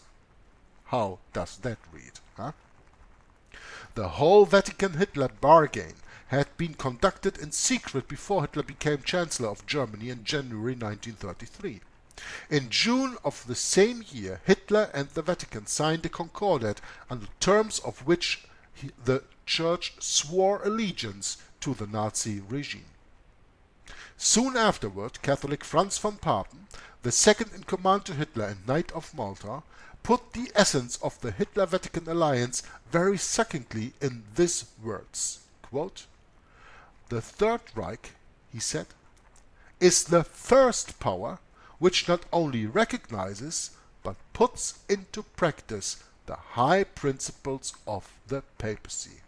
How does that read, huh? The whole Vatican-Hitler bargain had been conducted in secret before Hitler became Chancellor of Germany in January 1933. In June of the same year, Hitler and the Vatican signed a concordat on the terms of which the Church swore allegiance to the Nazi regime. Soon afterward, Catholic Franz von Papen, the second in command to Hitler and Knight of Malta, put the essence of the Hitler-Vatican alliance very succinctly in these words, quote, "The Third Reich," he said, "is the first power which not only recognizes but puts into practice the high principles of the papacy."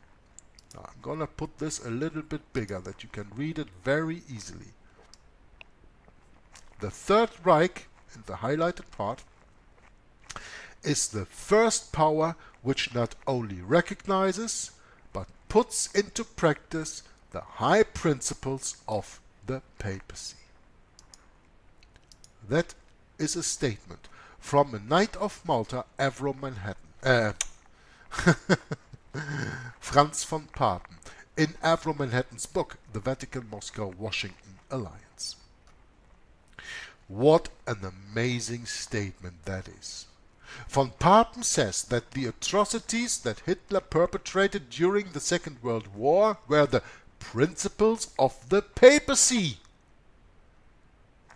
Now, I'm going to put this a little bit bigger that you can read it very easily. The Third Reich, in the highlighted part, is the first power which not only recognizes but puts into practice the high principles of the papacy. That is a statement from a Knight of Malta, Avro Manhattan, Franz von Papen, in Avro Manhattan's book, The Vatican-Moscow-Washington Alliance. What an amazing statement that is. Von Papen says that the atrocities that Hitler perpetrated during the Second World War were the principles of the papacy.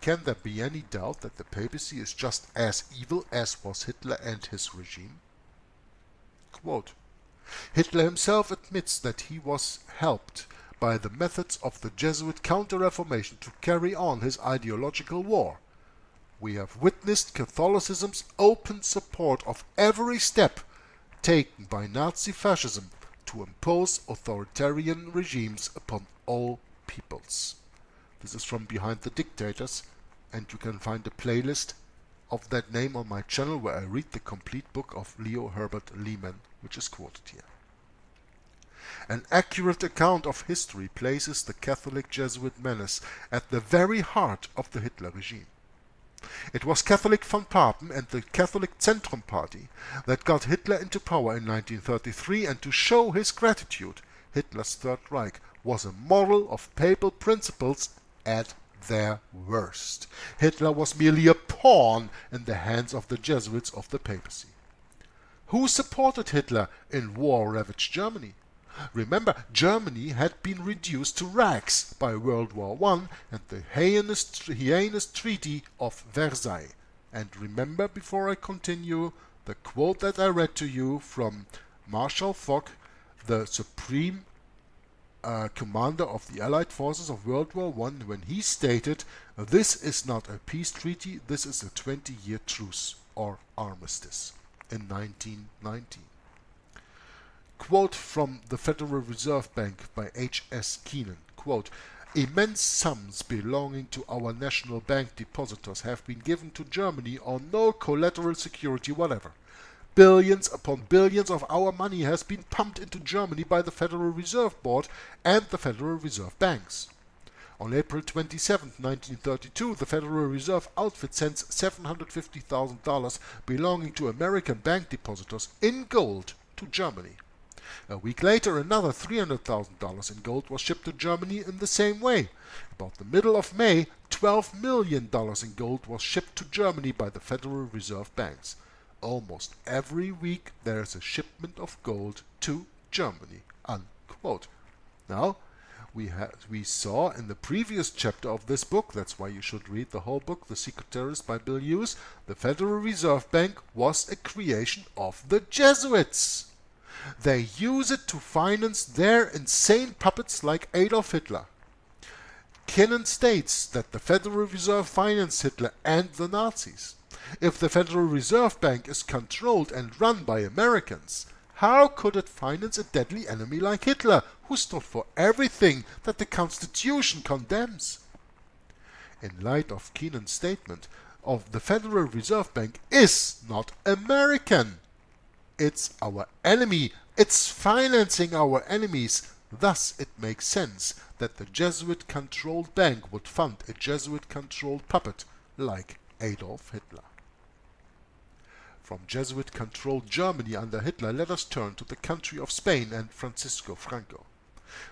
Can there be any doubt that the papacy is just as evil as was Hitler and his regime? Quote, "Hitler himself admits that he was helped by the methods of the Jesuit Counter-Reformation to carry on his ideological war. We have witnessed Catholicism's open support of every step taken by Nazi fascism to impose authoritarian regimes upon all peoples." This is from Behind the Dictators, and you can find a playlist of that name on my channel where I read the complete book of Leo Herbert Lehman, which is quoted here. An accurate account of history places the Catholic Jesuit menace at the very heart of the Hitler regime. It was Catholic von Papen and the Catholic Zentrum Party that got Hitler into power in 1933, and to show his gratitude, Hitler's Third Reich was a model of papal principles at their worst. Hitler was merely a pawn in the hands of the Jesuits of the papacy. Who supported Hitler in war-ravaged Germany? Remember, Germany had been reduced to rags by World War I and the heinous Treaty of Versailles. And remember, before I continue, the quote that I read to you from Marshal Foch, the supreme commander of the Allied forces of World War I, when he stated, "This is not a peace treaty, this is a 20-year truce or armistice," in 1919. Quote from the Federal Reserve Bank by H.S. Keenan, quote, "Immense sums belonging to our national bank depositors have been given to Germany on no collateral security whatever. Billions upon billions of our money has been pumped into Germany by the Federal Reserve Board and the Federal Reserve Banks. On April 27, 1932, the Federal Reserve outfit sends $750,000 belonging to American bank depositors in gold to Germany. A week later, another $300,000 in gold was shipped to Germany in the same way. About the middle of May, $12 million in gold was shipped to Germany by the Federal Reserve Banks. Almost every week there is a shipment of gold to Germany." Unquote. Now, we saw in the previous chapter of this book, that's why you should read the whole book, The Secret Terrorist by Bill Hughes, the Federal Reserve Bank was a creation of the Jesuits. They use it to finance their insane puppets like Adolf Hitler. Kennan states that the Federal Reserve financed Hitler and the Nazis. If the Federal Reserve Bank is controlled and run by Americans, how could it finance a deadly enemy like Hitler, who stood for everything that the Constitution condemns? In light of Keenan's statement, the Federal Reserve Bank is not American. It's our enemy. It's financing our enemies. Thus, it makes sense that the Jesuit-controlled bank would fund a Jesuit-controlled puppet like Adolf Hitler. From Jesuit-controlled Germany under Hitler, let us turn to the country of Spain and Francisco Franco.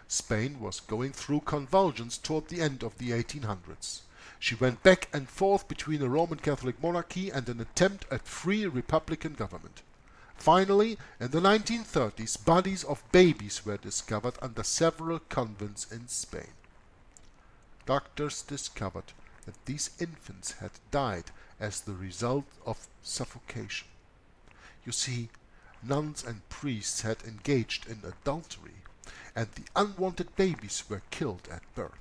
Spain was going through convulsions toward the end of the 1800s. She went back and forth between a Roman Catholic monarchy and an attempt at free republican government. Finally, in the 1930s, bodies of babies were discovered under several convents in Spain. Doctors discovered that these infants had died as the result of suffocation. You see, nuns and priests had engaged in adultery, and the unwanted babies were killed at birth.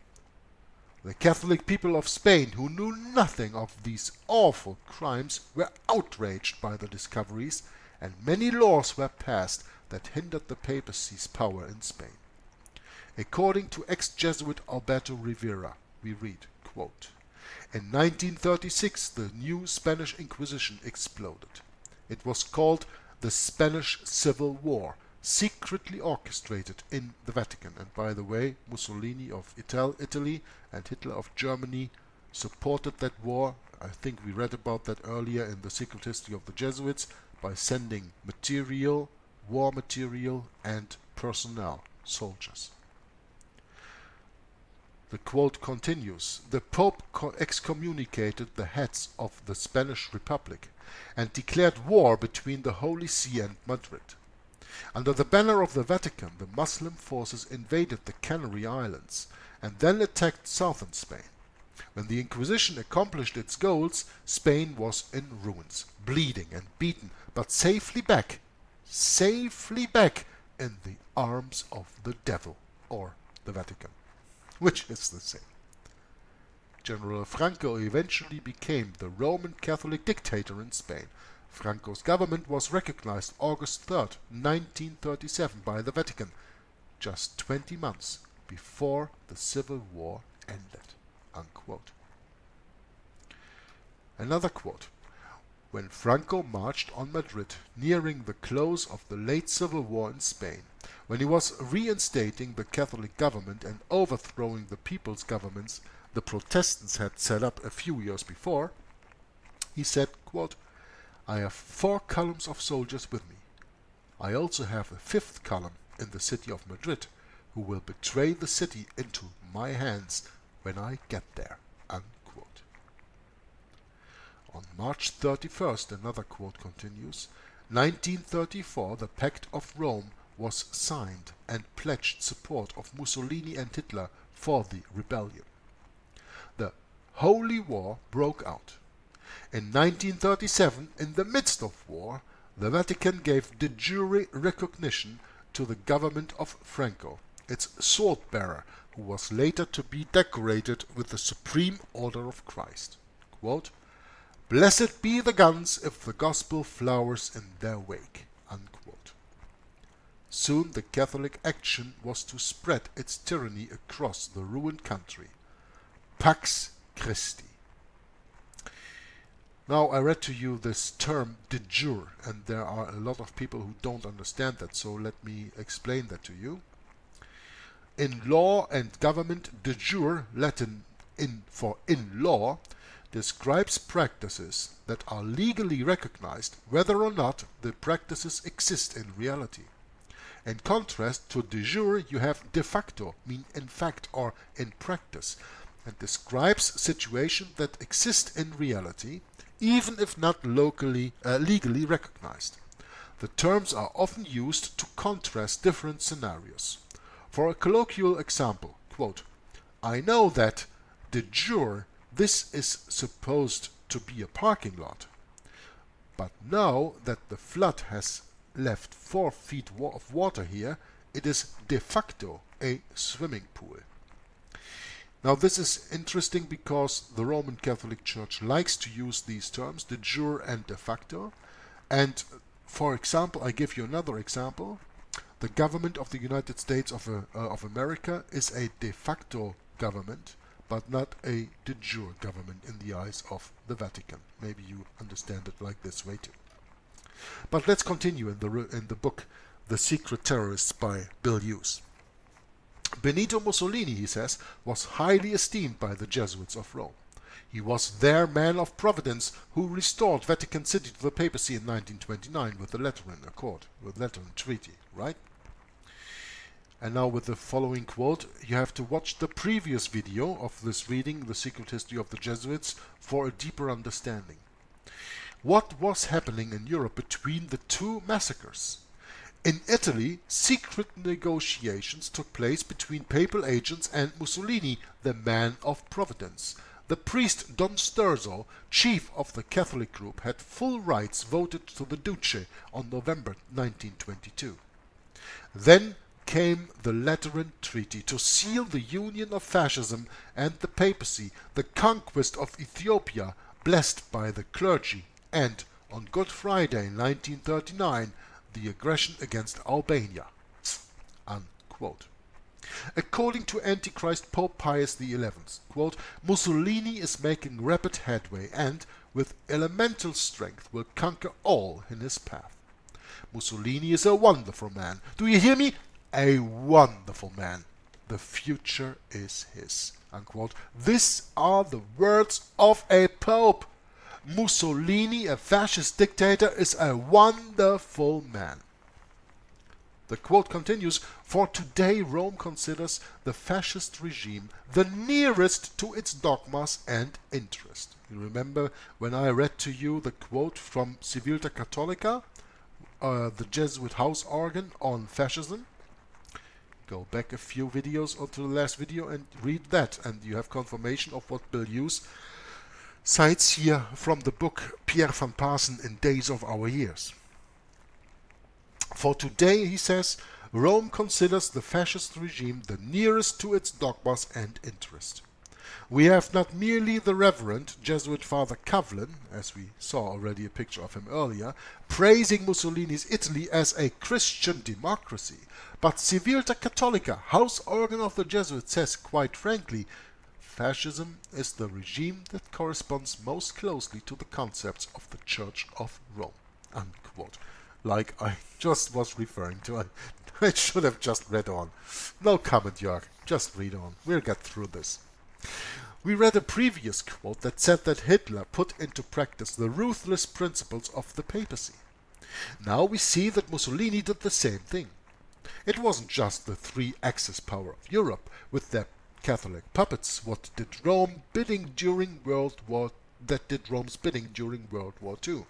The Catholic people of Spain, who knew nothing of these awful crimes, were outraged by the discoveries, and many laws were passed that hindered the papacy's power in Spain. According to ex-Jesuit Alberto Rivera, we read, quote, "In 1936 the new Spanish Inquisition exploded. It was called the Spanish Civil War, secretly orchestrated in the Vatican." And by the way, Mussolini of Italy and Hitler of Germany supported that war. I think we read about that earlier in the Secret History of the Jesuits, by sending material, war material, and personnel, soldiers. The quote continues, "The Pope excommunicated the heads of the Spanish Republic and declared war between the Holy See and Madrid. Under the banner of the Vatican, the Muslim forces invaded the Canary Islands and then attacked southern Spain. When the Inquisition accomplished its goals, Spain was in ruins, bleeding and beaten, but safely back in the arms of the devil, or the Vatican, which is the same. General Franco eventually became the Roman Catholic dictator in Spain. Franco's government was recognized August 3rd, 1937 by the Vatican, just 20 months before the Civil War ended." Unquote. Another quote, "When Franco marched on Madrid, nearing the close of the late Civil War in Spain, when he was reinstating the Catholic government and overthrowing the people's governments the Protestants had set up a few years before, he said, quote, 'I have 4 columns of soldiers with me. I also have a 5th column in the city of Madrid, who will betray the city into my hands when I get there.'" Unquote. On March 31st, another quote continues, 1934, the Pact of Rome was signed and pledged support of Mussolini and Hitler for the rebellion. The Holy War broke out. In 1937, in the midst of war, the Vatican gave de jure recognition to the government of Franco, its sword-bearer, who was later to be decorated with the Supreme Order of Christ. Quote, "Blessed be the guns if the gospel flowers in their wake." Unquote. Soon the Catholic action was to spread its tyranny across the ruined country. Pax Christi. Now I read to you this term de jure, and there are a lot of people who don't understand that, so let me explain that to you. In law and government, de jure, Latin for in law, describes practices that are legally recognized whether or not the practices exist in reality. In contrast to de jure, you have de facto, mean in fact or in practice, and describes situations that exist in reality, even if not legally recognized. The terms are often used to contrast different scenarios. For a colloquial example, quote, "I know that, de jure, this is supposed to be a parking lot, but now that the flood has left 4 feet of water here, it is de facto a swimming pool." Now this is interesting because the Roman Catholic Church likes to use these terms, de jure and de facto. And for example, I give you another example. The government of the United States of America is a de facto government, but not a de jure government in the eyes of the Vatican. Maybe you understand it like this way too. But let's continue in the book The Secret Terrorists by Bill Hughes. Benito Mussolini, he says, was highly esteemed by the Jesuits of Rome. He was their man of providence who restored Vatican City to the papacy in 1929 with the Lateran Accord, with Lateran Treaty, right? And now with the following quote, you have to watch the previous video of this reading, The Secret History of the Jesuits, for a deeper understanding. What was happening in Europe between the two massacres? In Italy, secret negotiations took place between papal agents and Mussolini, the man of Providence. The priest Don Sturzo, chief of the Catholic group, had full rights voted to the Duce on November 1922. Then came the Lateran Treaty to seal the union of fascism and the papacy, the conquest of Ethiopia, blessed by the clergy, and, on Good Friday 1939, the aggression against Albania." Unquote. According to Antichrist Pope Pius XI, quote, "Mussolini is making rapid headway and, with elemental strength, will conquer all in his path. Mussolini is a wonderful man. Do you hear me? A wonderful man. The future is his." Unquote. These are the words of a pope. Mussolini, a fascist dictator, is a wonderful man. The quote continues, "For today Rome considers the fascist regime the nearest to its dogmas and interest." You remember when I read to you the quote from Civiltà Cattolica, the Jesuit house organ on fascism? Go back a few videos or to the last video and read that, and you have confirmation of what Bill Hughes cites here from the book Pierre van Pasen in Days of Our Years. For today, he says, Rome considers the fascist regime the nearest to its dogmas and interest. We have not merely the Reverend Jesuit Father Kavlin, as we saw already a picture of him earlier, praising Mussolini's Italy as a Christian democracy, but Civiltà Cattolica, house organ of the Jesuits, says quite frankly, fascism is the regime that corresponds most closely to the concepts of the Church of Rome. Unquote. Like I just was referring to. I should have just read on. No comment, Jörg. Just read on. We'll get through this. We read a previous quote that said that Hitler put into practice the ruthless principles of the papacy. Now we see that Mussolini did the same thing. It wasn't just the three-axis power of Europe with their Catholic puppets what did Rome's bidding during World War II.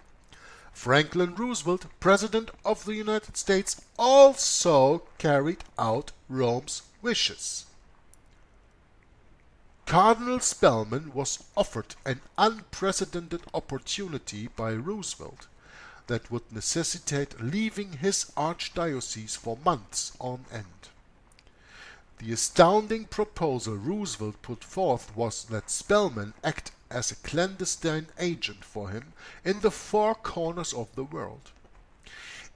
Franklin Roosevelt, President of the United States, also carried out Rome's wishes. Cardinal Spellman was offered an unprecedented opportunity by Roosevelt that would necessitate leaving his archdiocese for months on end. The astounding proposal Roosevelt put forth was that Spellman act as a clandestine agent for him in the four corners of the world.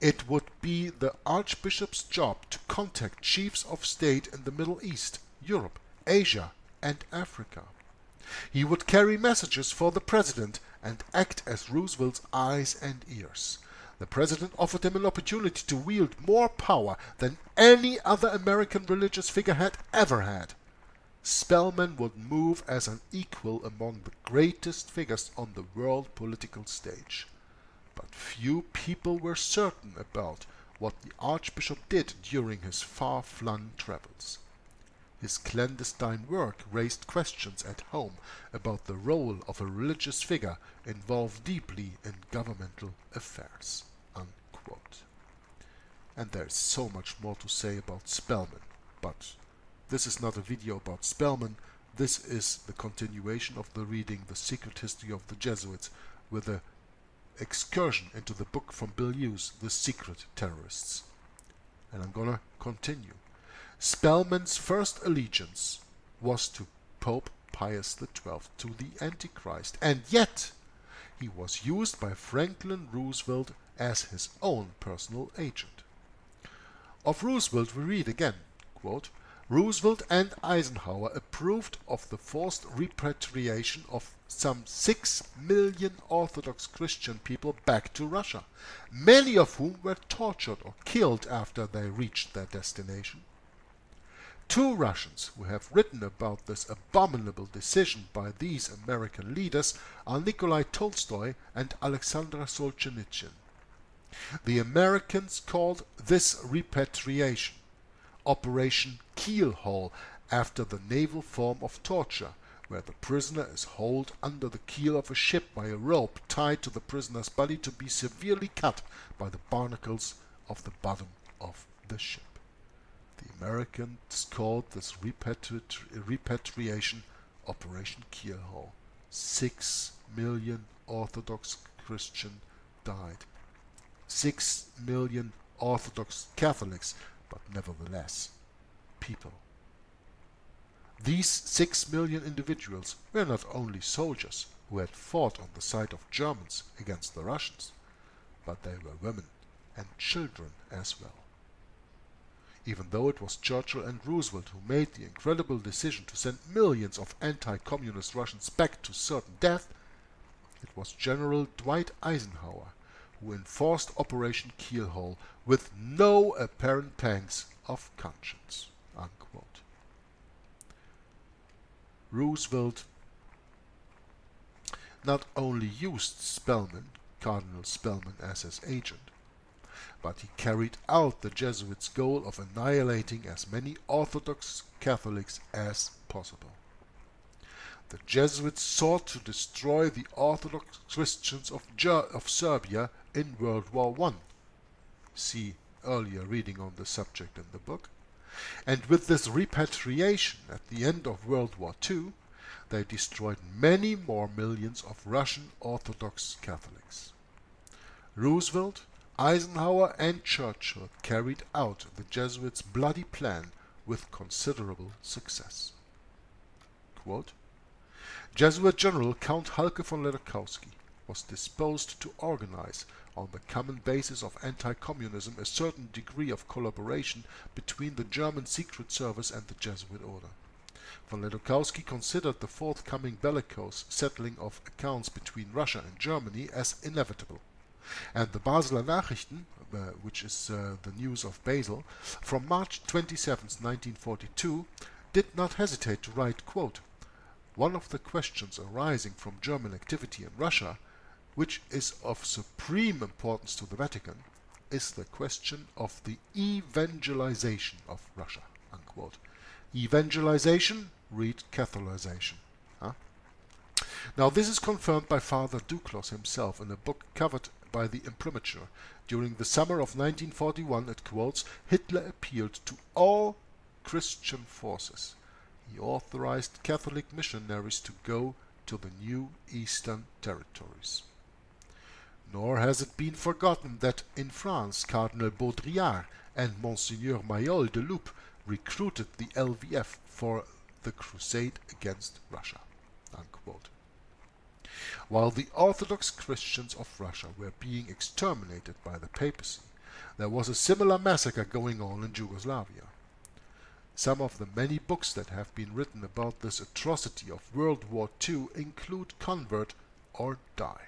It would be the Archbishop's job to contact chiefs of state in the Middle East, Europe, Asia, and Africa. He would carry messages for the President and act as Roosevelt's eyes and ears. The President offered him an opportunity to wield more power than any other American religious figure had ever had. Spellman would move as an equal among the greatest figures on the world political stage. But few people were certain about what the Archbishop did during his far-flung travels. His clandestine work raised questions at home about the role of a religious figure involved deeply in governmental affairs. Unquote. And there is so much more to say about Spellman, but this is not a video about Spellman. This is the continuation of the reading The Secret History of the Jesuits with an excursion into the book from Bill Hughes, The Secret Terrorists. And I'm gonna continue. Spellman's first allegiance was to Pope Pius XII, to the Antichrist, and yet he was used by Franklin Roosevelt as his own personal agent. Of Roosevelt we read again, quote, Roosevelt and Eisenhower approved of the forced repatriation of some 6 million Orthodox Christian people back to Russia, many of whom were tortured or killed after they reached their destination. Two Russians who have written about this abominable decision by these American leaders are Nikolai Tolstoy and Alexander Solzhenitsyn. The Americans called this repatriation. Operation Keelhaul, after the naval form of torture, where the prisoner is hauled under the keel of a ship by a rope tied to the prisoner's body to be severely cut by the barnacles of the bottom of the ship. The Americans called this repatriation Operation Keelhaul. 6 million Orthodox Christians died. 6 million Orthodox Catholics, but nevertheless, people. These 6 million individuals were not only soldiers who had fought on the side of Germans against the Russians, but they were women and children as well. Even though it was Churchill and Roosevelt who made the incredible decision to send millions of anti-communist Russians back to certain death, it was General Dwight Eisenhower who enforced Operation Keelhaul with no apparent pangs of conscience." Unquote. Roosevelt not only used Spellman, Cardinal Spellman, as his agent, but he carried out the Jesuits' goal of annihilating as many Orthodox Catholics as possible. The Jesuits sought to destroy the Orthodox Christians of Serbia in World War I. See earlier reading on the subject in the book. And with this repatriation at the end of World War II, they destroyed many more millions of Russian Orthodox Catholics. Roosevelt, Eisenhower and Churchill carried out the Jesuits' bloody plan with considerable success. Quote, "Jesuit General Count Halke von Ledokowski was disposed to organize, on the common basis of anti-communism, a certain degree of collaboration between the German Secret Service and the Jesuit order. Von Ledokowski considered the forthcoming bellicose settling of accounts between Russia and Germany as inevitable, and the Basler Nachrichten, which is the news of Basel, from March 27, 1942, did not hesitate to write, quote, "One of the questions arising from German activity in Russia, which is of supreme importance to the Vatican, is the question of the evangelization of Russia." Unquote. Evangelization, read Catholicization. Huh? Now this is confirmed by Father Duclos himself in a book covered by the imprimatur. During the summer of 1941, it quotes, "Hitler appealed to all Christian forces. He authorized Catholic missionaries to go to the new Eastern territories." Nor has it been forgotten that in France Cardinal Baudrillard and Monseigneur Mayol de Loup recruited the LVF for the crusade against Russia. Unquote. While the Orthodox Christians of Russia were being exterminated by the papacy, there was a similar massacre going on in Yugoslavia. Some of the many books that have been written about this atrocity of World War II include Convert or Die.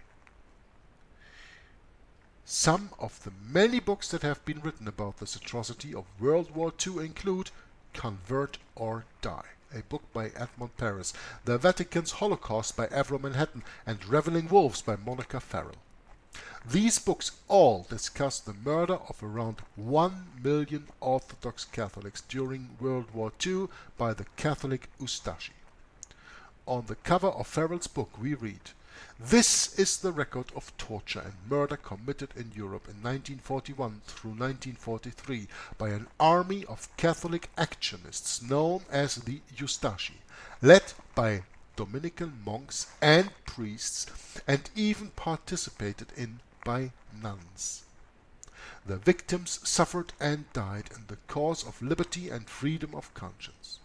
Some of the many books that have been written about this atrocity of World War II include Convert or Die, a book by Edmund Paris, The Vatican's Holocaust by Avro Manhattan, and Reveling Wolves by Monica Farrell. These books all discuss the murder of around 1 million Orthodox Catholics during World War II by the Catholic Ustashi. On the cover of Farrell's book we read, "This is the record of torture and murder committed in Europe in 1941 through 1943 by an army of Catholic actionists known as the Ustashi, led by Dominican monks and priests, and even participated in by nuns. The victims suffered and died in the cause of liberty and freedom of conscience.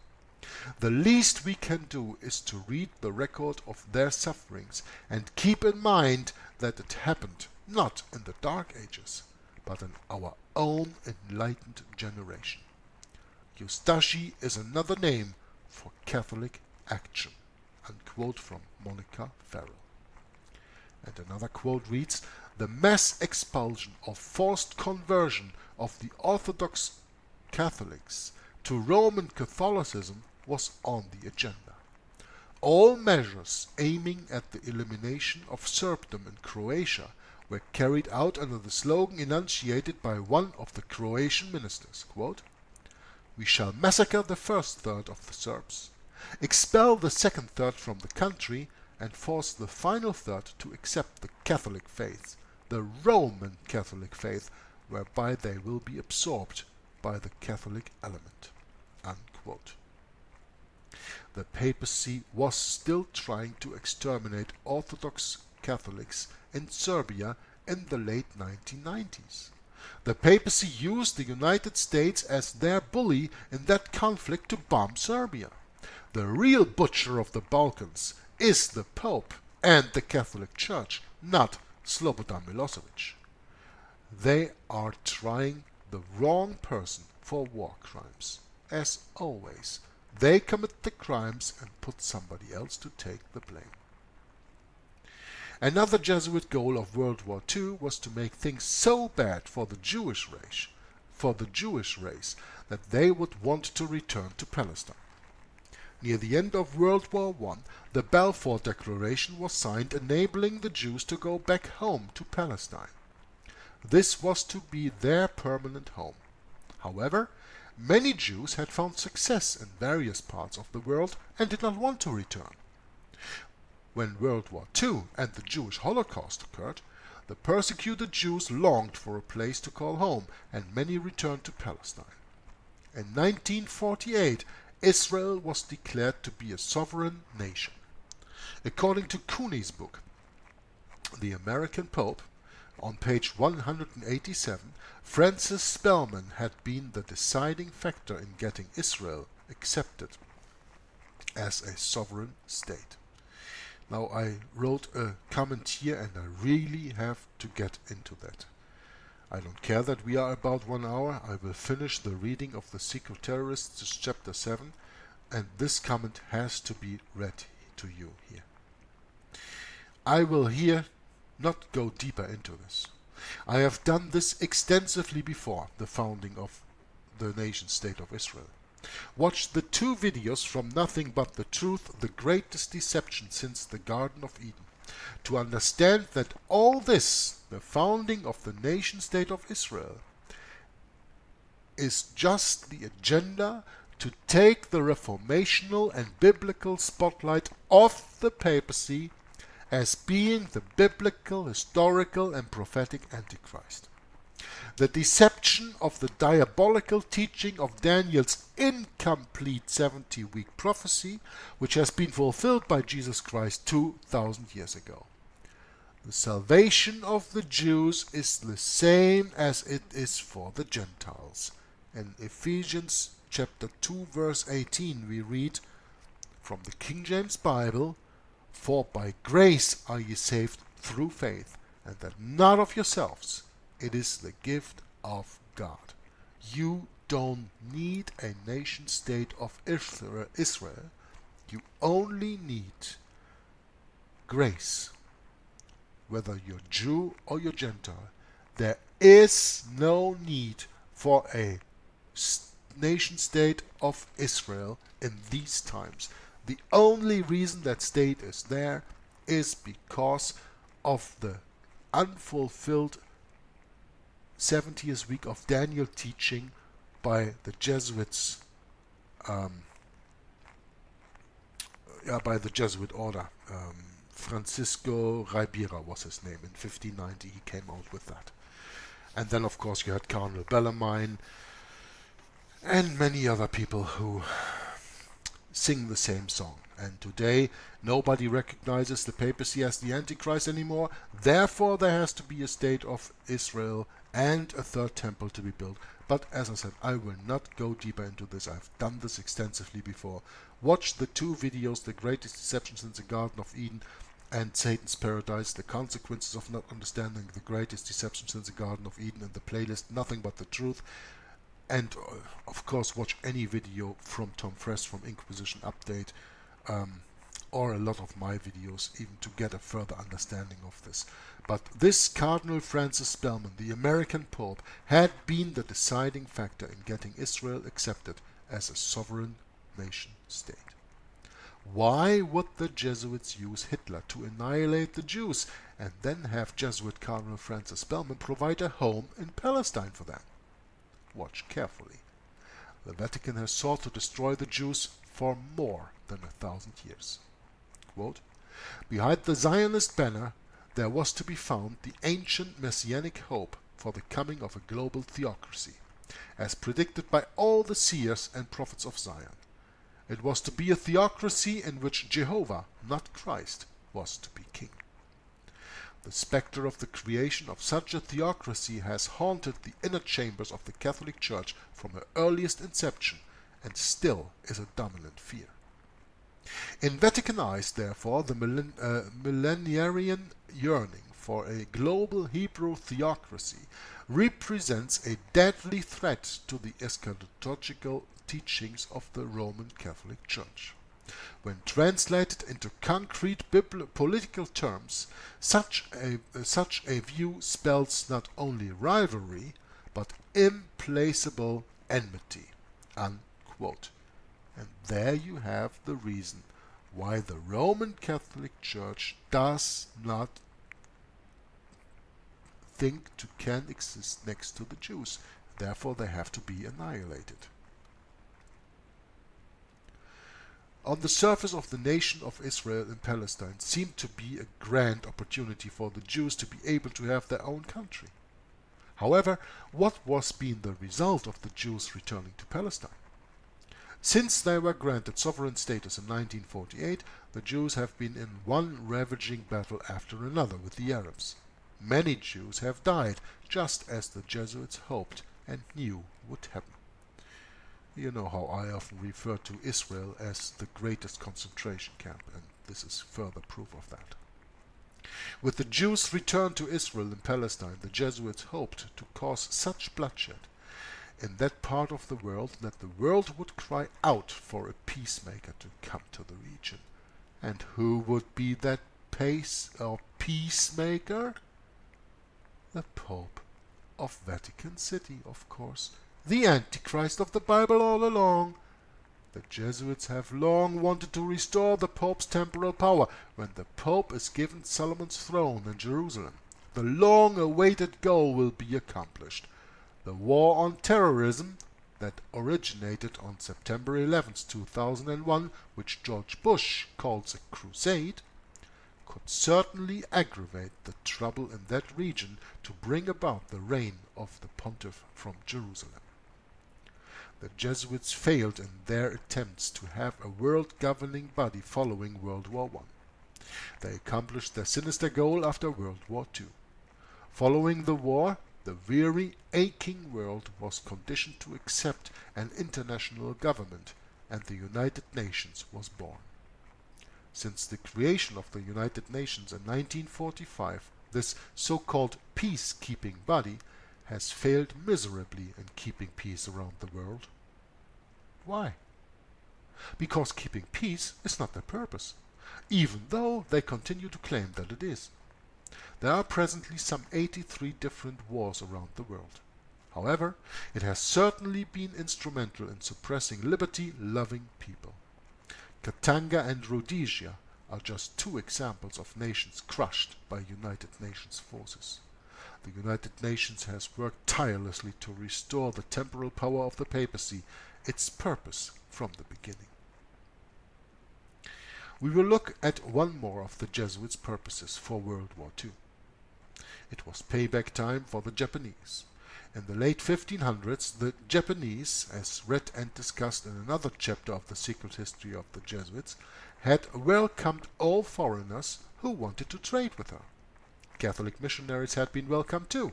The least we can do is to read the record of their sufferings and keep in mind that it happened not in the Dark Ages, but in our own enlightened generation. Ustashi is another name for Catholic action." Unquote from Monica Farrell. And another quote reads, "The mass expulsion or forced conversion of the Orthodox Catholics to Roman Catholicism was on the agenda. All measures aiming at the elimination of serfdom in Croatia were carried out under the slogan enunciated by one of the Croatian ministers, quote, We shall massacre the first third of the Serbs, expel the second third from the country, and force the final third to accept the Catholic faith, the Roman Catholic faith, whereby they will be absorbed by the Catholic element." Unquote. The papacy was still trying to exterminate Orthodox Catholics in Serbia in the late 1990s. The papacy used the United States as their bully in that conflict to bomb Serbia. The real butcher of the Balkans is the Pope and the Catholic Church, not Slobodan Milosevic. They are trying the wrong person for war crimes. As always, they commit the crimes and put somebody else to take the blame. Another Jesuit goal of World War II was to make things so bad for the Jewish race that they would want to return to Palestine. Near the end of World War I, the Balfour Declaration was signed enabling the Jews to go back home to Palestine. This was to be their permanent home. However, many Jews had found success in various parts of the world and did not want to return. When World War II and the Jewish Holocaust occurred, the persecuted Jews longed for a place to call home, and many returned to Palestine. In 1948, Israel was declared to be a sovereign nation. According to Cooney's book, The American Pope, on page 187, Francis Spellman had been the deciding factor in getting Israel accepted as a sovereign state. Now, I wrote a comment here and I really have to get into that. I don't care that we are about 1 hour. I will finish the reading of the Secret Terrorists, chapter 7, and this comment has to be read to you here. I will here not go deeper into this. I have done this extensively before the founding of the nation-state of Israel. Watch the 2 videos from Nothing But the Truth, the greatest deception since the Garden of Eden, to understand that all this, the founding of the nation-state of Israel, is just the agenda to take the reformational and biblical spotlight off the papacy as being the biblical, historical, and prophetic Antichrist. The deception of the diabolical teaching of Daniel's incomplete 70-week prophecy, which has been fulfilled by Jesus Christ 2,000 years ago. The salvation of the Jews is the same as it is for the Gentiles. In Ephesians chapter 2 verse 18 we read from the King James Bible, "For by grace are ye saved through faith, and that not of yourselves, it is the gift of God." You don't need a nation-state of Israel. You only need grace. Whether you're Jew or you're Gentile, there is no need for a nation-state of Israel in these times. The only reason that state is there is because of the unfulfilled 70th week of Daniel teaching by the Jesuits, by the Jesuit order. Francisco Ribera was his name. In 1590 he came out with that. And then of course you had Cardinal Bellarmine and many other people who sing the same song. And today nobody recognizes the papacy as the Antichrist anymore. Therefore there has to be a state of Israel and a third temple to be built. But as I said, I will not go deeper into this. I've done this extensively before. Watch the 2 videos, The Greatest Deception Since the Garden of Eden and Satan's Paradise, The Consequences of Not Understanding the Greatest Deception Since the Garden of Eden, in the playlist Nothing But the Truth. And of course watch any video from Tom Fress from Inquisition Update, or a lot of my videos even to get a further understanding of this. But this Cardinal Francis Spellman, the American Pope, had been the deciding factor in getting Israel accepted as a sovereign nation state. Why would the Jesuits use Hitler to annihilate the Jews and then have Jesuit Cardinal Francis Spellman provide a home in Palestine for them? Watch carefully. The Vatican has sought to destroy the Jews for more than 1,000 years. Quote, behind the Zionist banner there was to be found the ancient messianic hope for the coming of a global theocracy, as predicted by all the seers and prophets of Zion. It was to be a theocracy in which Jehovah, not Christ, was to be king. The specter of the creation of such a theocracy has haunted the inner chambers of the Catholic Church from her earliest inception and still is a dominant fear. In Vatican eyes, therefore, the millenarian yearning for a global Hebrew theocracy represents a deadly threat to the eschatological teachings of the Roman Catholic Church. When translated into concrete political terms, such a view spells not only rivalry, but implacable enmity. Unquote. And there you have the reason why the Roman Catholic Church does not think can exist next to the Jews. Therefore, they have to be annihilated. On the surface of the nation of Israel and Palestine seemed to be a grand opportunity for the Jews to be able to have their own country. However, what was being the result of the Jews returning to Palestine? Since they were granted sovereign status in 1948, the Jews have been in one ravaging battle after another with the Arabs. Many Jews have died, just as the Jesuits hoped and knew would happen. You know how I often refer to Israel as the greatest concentration camp, and this is further proof of that. With the Jews' return to Israel and Palestine, the Jesuits hoped to cause such bloodshed in that part of the world that the world would cry out for a peacemaker to come to the region. And who would be that peacemaker? The Pope of Vatican City, of course. The Antichrist of the Bible all along. The Jesuits have long wanted to restore the Pope's temporal power. When the Pope is given Solomon's throne in Jerusalem, the long-awaited goal will be accomplished. The war on terrorism that originated on September 11, 2001, which George Bush calls a crusade, could certainly aggravate the trouble in that region to bring about the reign of the Pontiff from Jerusalem. The Jesuits failed in their attempts to have a world-governing body following World War I. They accomplished their sinister goal after World War II. Following the war, the weary, aching world was conditioned to accept an international government, and the United Nations was born. Since the creation of the United Nations in 1945, this so-called peacekeeping body has failed miserably in keeping peace around the world. Why? Because keeping peace is not their purpose, even though they continue to claim that it is. There are presently some 83 different wars around the world. However, it has certainly been instrumental in suppressing liberty-loving people. Katanga and Rhodesia are just two examples of nations crushed by United Nations forces. The United Nations has worked tirelessly to restore the temporal power of the papacy, its purpose from the beginning. We will look at one more of the Jesuits' purposes for World War II. It was payback time for the Japanese. In the late 1500s, the Japanese, as read and discussed in another chapter of the secret history of the Jesuits, had welcomed all foreigners who wanted to trade with her. Catholic missionaries had been welcomed too.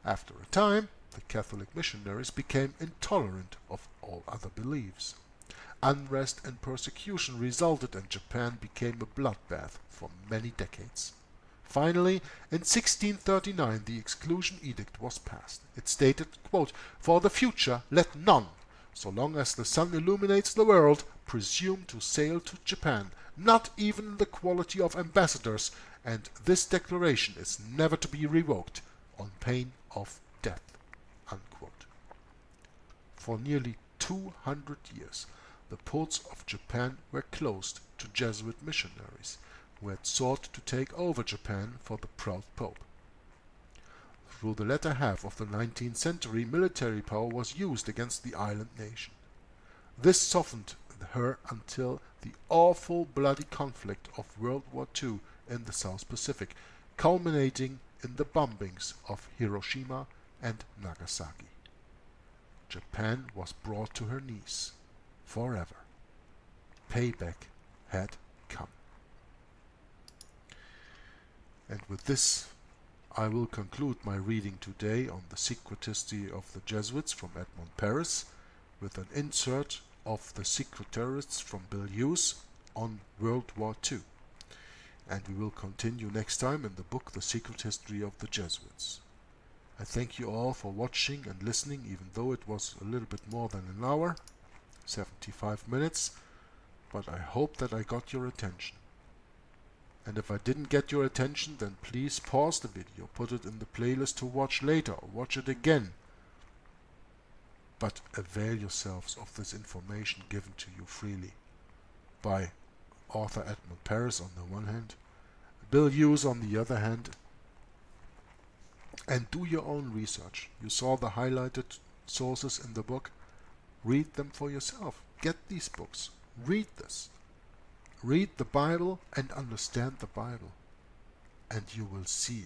After a time, the Catholic missionaries became intolerant of all other beliefs. Unrest and persecution resulted, and Japan became a bloodbath for many decades. Finally, in 1639, the Exclusion Edict was passed. It stated, quote, "For the future let none, so long as the sun illuminates the world, presume to sail to Japan, not even in the quality of ambassadors, and this declaration is never to be revoked, on pain of death." Unquote. For nearly 200 years, the ports of Japan were closed to Jesuit missionaries, who had sought to take over Japan for the proud Pope. Through the latter half of the 19th century, military power was used against the island nation. This softened her until the awful bloody conflict of World War II in the South Pacific, culminating in the bombings of Hiroshima and Nagasaki. Japan was brought to her knees forever. Payback had come. And with this, I will conclude my reading today on the secret history of the Jesuits from Edmund Paris with an insert of the secret terrorists from Bill Hughes on World War II. And we will continue next time in the book The Secret History of the Jesuits. I thank you all for watching and listening, even though it was a little bit more than an hour, 75 minutes, but I hope that I got your attention. And if I didn't get your attention, then please pause the video, put it in the playlist to watch later, or watch it again. But avail yourselves of this information given to you freely by author Edmund Paris on the one hand, Bill Hughes on the other hand, and do your own research. You saw the highlighted sources in the book. Read them for yourself. Get these books. Read this. Read the Bible and understand the Bible. And you will see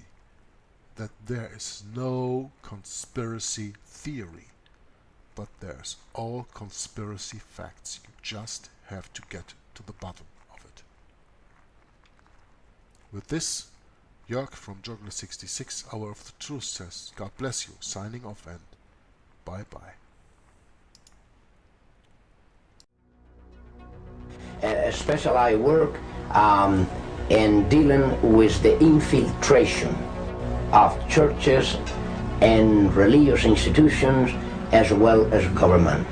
that there is no conspiracy theory, but there's all conspiracy facts. You just have to get to the bottom of it. With this, Jörg from Juggler 66, Hour of the Truth says, God bless you, signing off and bye-bye. Especially I work in dealing with the infiltration of churches and religious institutions as well as government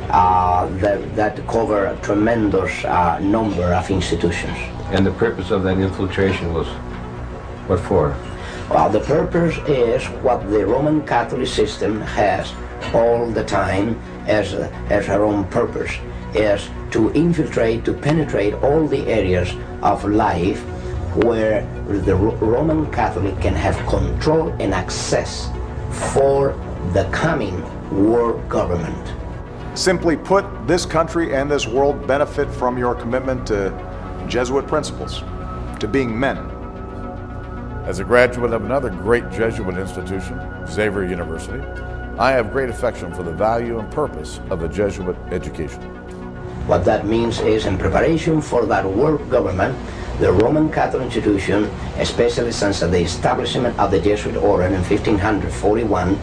that cover a tremendous number of institutions. And the purpose of that infiltration was what for? Well, the purpose is what the Roman Catholic system has all the time as her own purpose, is to infiltrate, to penetrate all the areas of life where the Roman Catholic can have control and access for the coming world government. Simply put, this country and this world benefit from your commitment to Jesuit principles, to being men. As a graduate of another great Jesuit institution, Xavier University, I have great affection for the value and purpose of a Jesuit education. What that means is, in preparation for that world government, the Roman Catholic institution, especially since the establishment of the Jesuit order in 1541,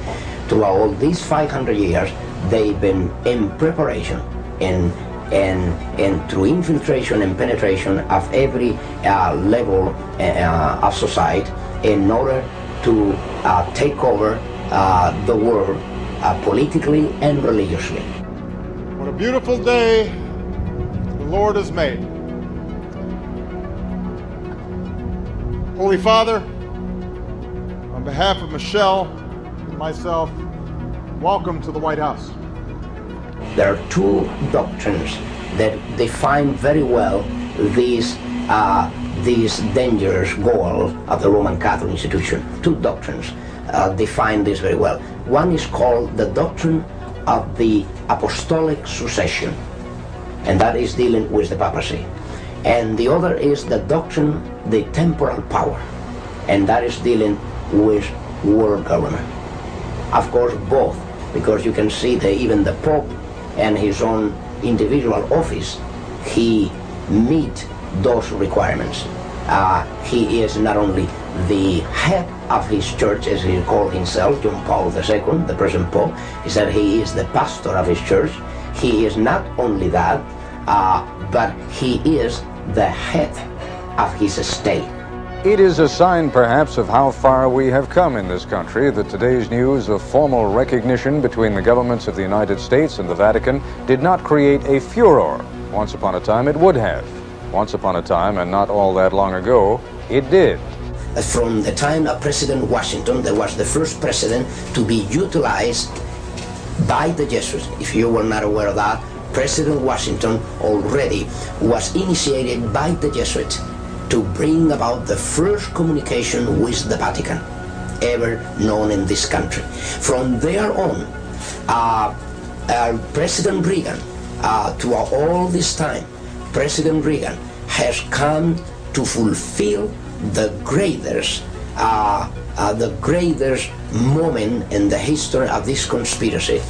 throughout all these 500 years, they've been in preparation and through infiltration and penetration of every level of society in order to take over the world politically and religiously. What a beautiful day the Lord has made. Holy Father, on behalf of Michelle and myself, welcome to the White House. There are two doctrines that define very well these dangerous goal of the Roman Catholic institution. Two doctrines define this very well. One is called the doctrine of the apostolic succession, and that is dealing with the papacy. And the other is the doctrine, the temporal power, and that is dealing with world government. Of course, both, because you can see that even the Pope and his own individual office, he meet those requirements. He is not only the head of his church, as he called himself, John Paul II, the present Pope. He said he is the pastor of his church. He is not only that, but he is the head of his state. It is a sign, perhaps, of how far we have come in this country that today's news of formal recognition between the governments of the United States and the Vatican did not create a furor. Once upon a time, it would have. Once upon a time, and not all that long ago, it did. From the time of President Washington, that was the first president to be utilized by the Jesuits. If you were not aware of that, President Washington already was initiated by the Jesuits to bring about the first communication with the Vatican ever known in this country. From there on, President Reagan, to all this time, President Reagan has come to fulfill the greatest moment in the history of this conspiracy.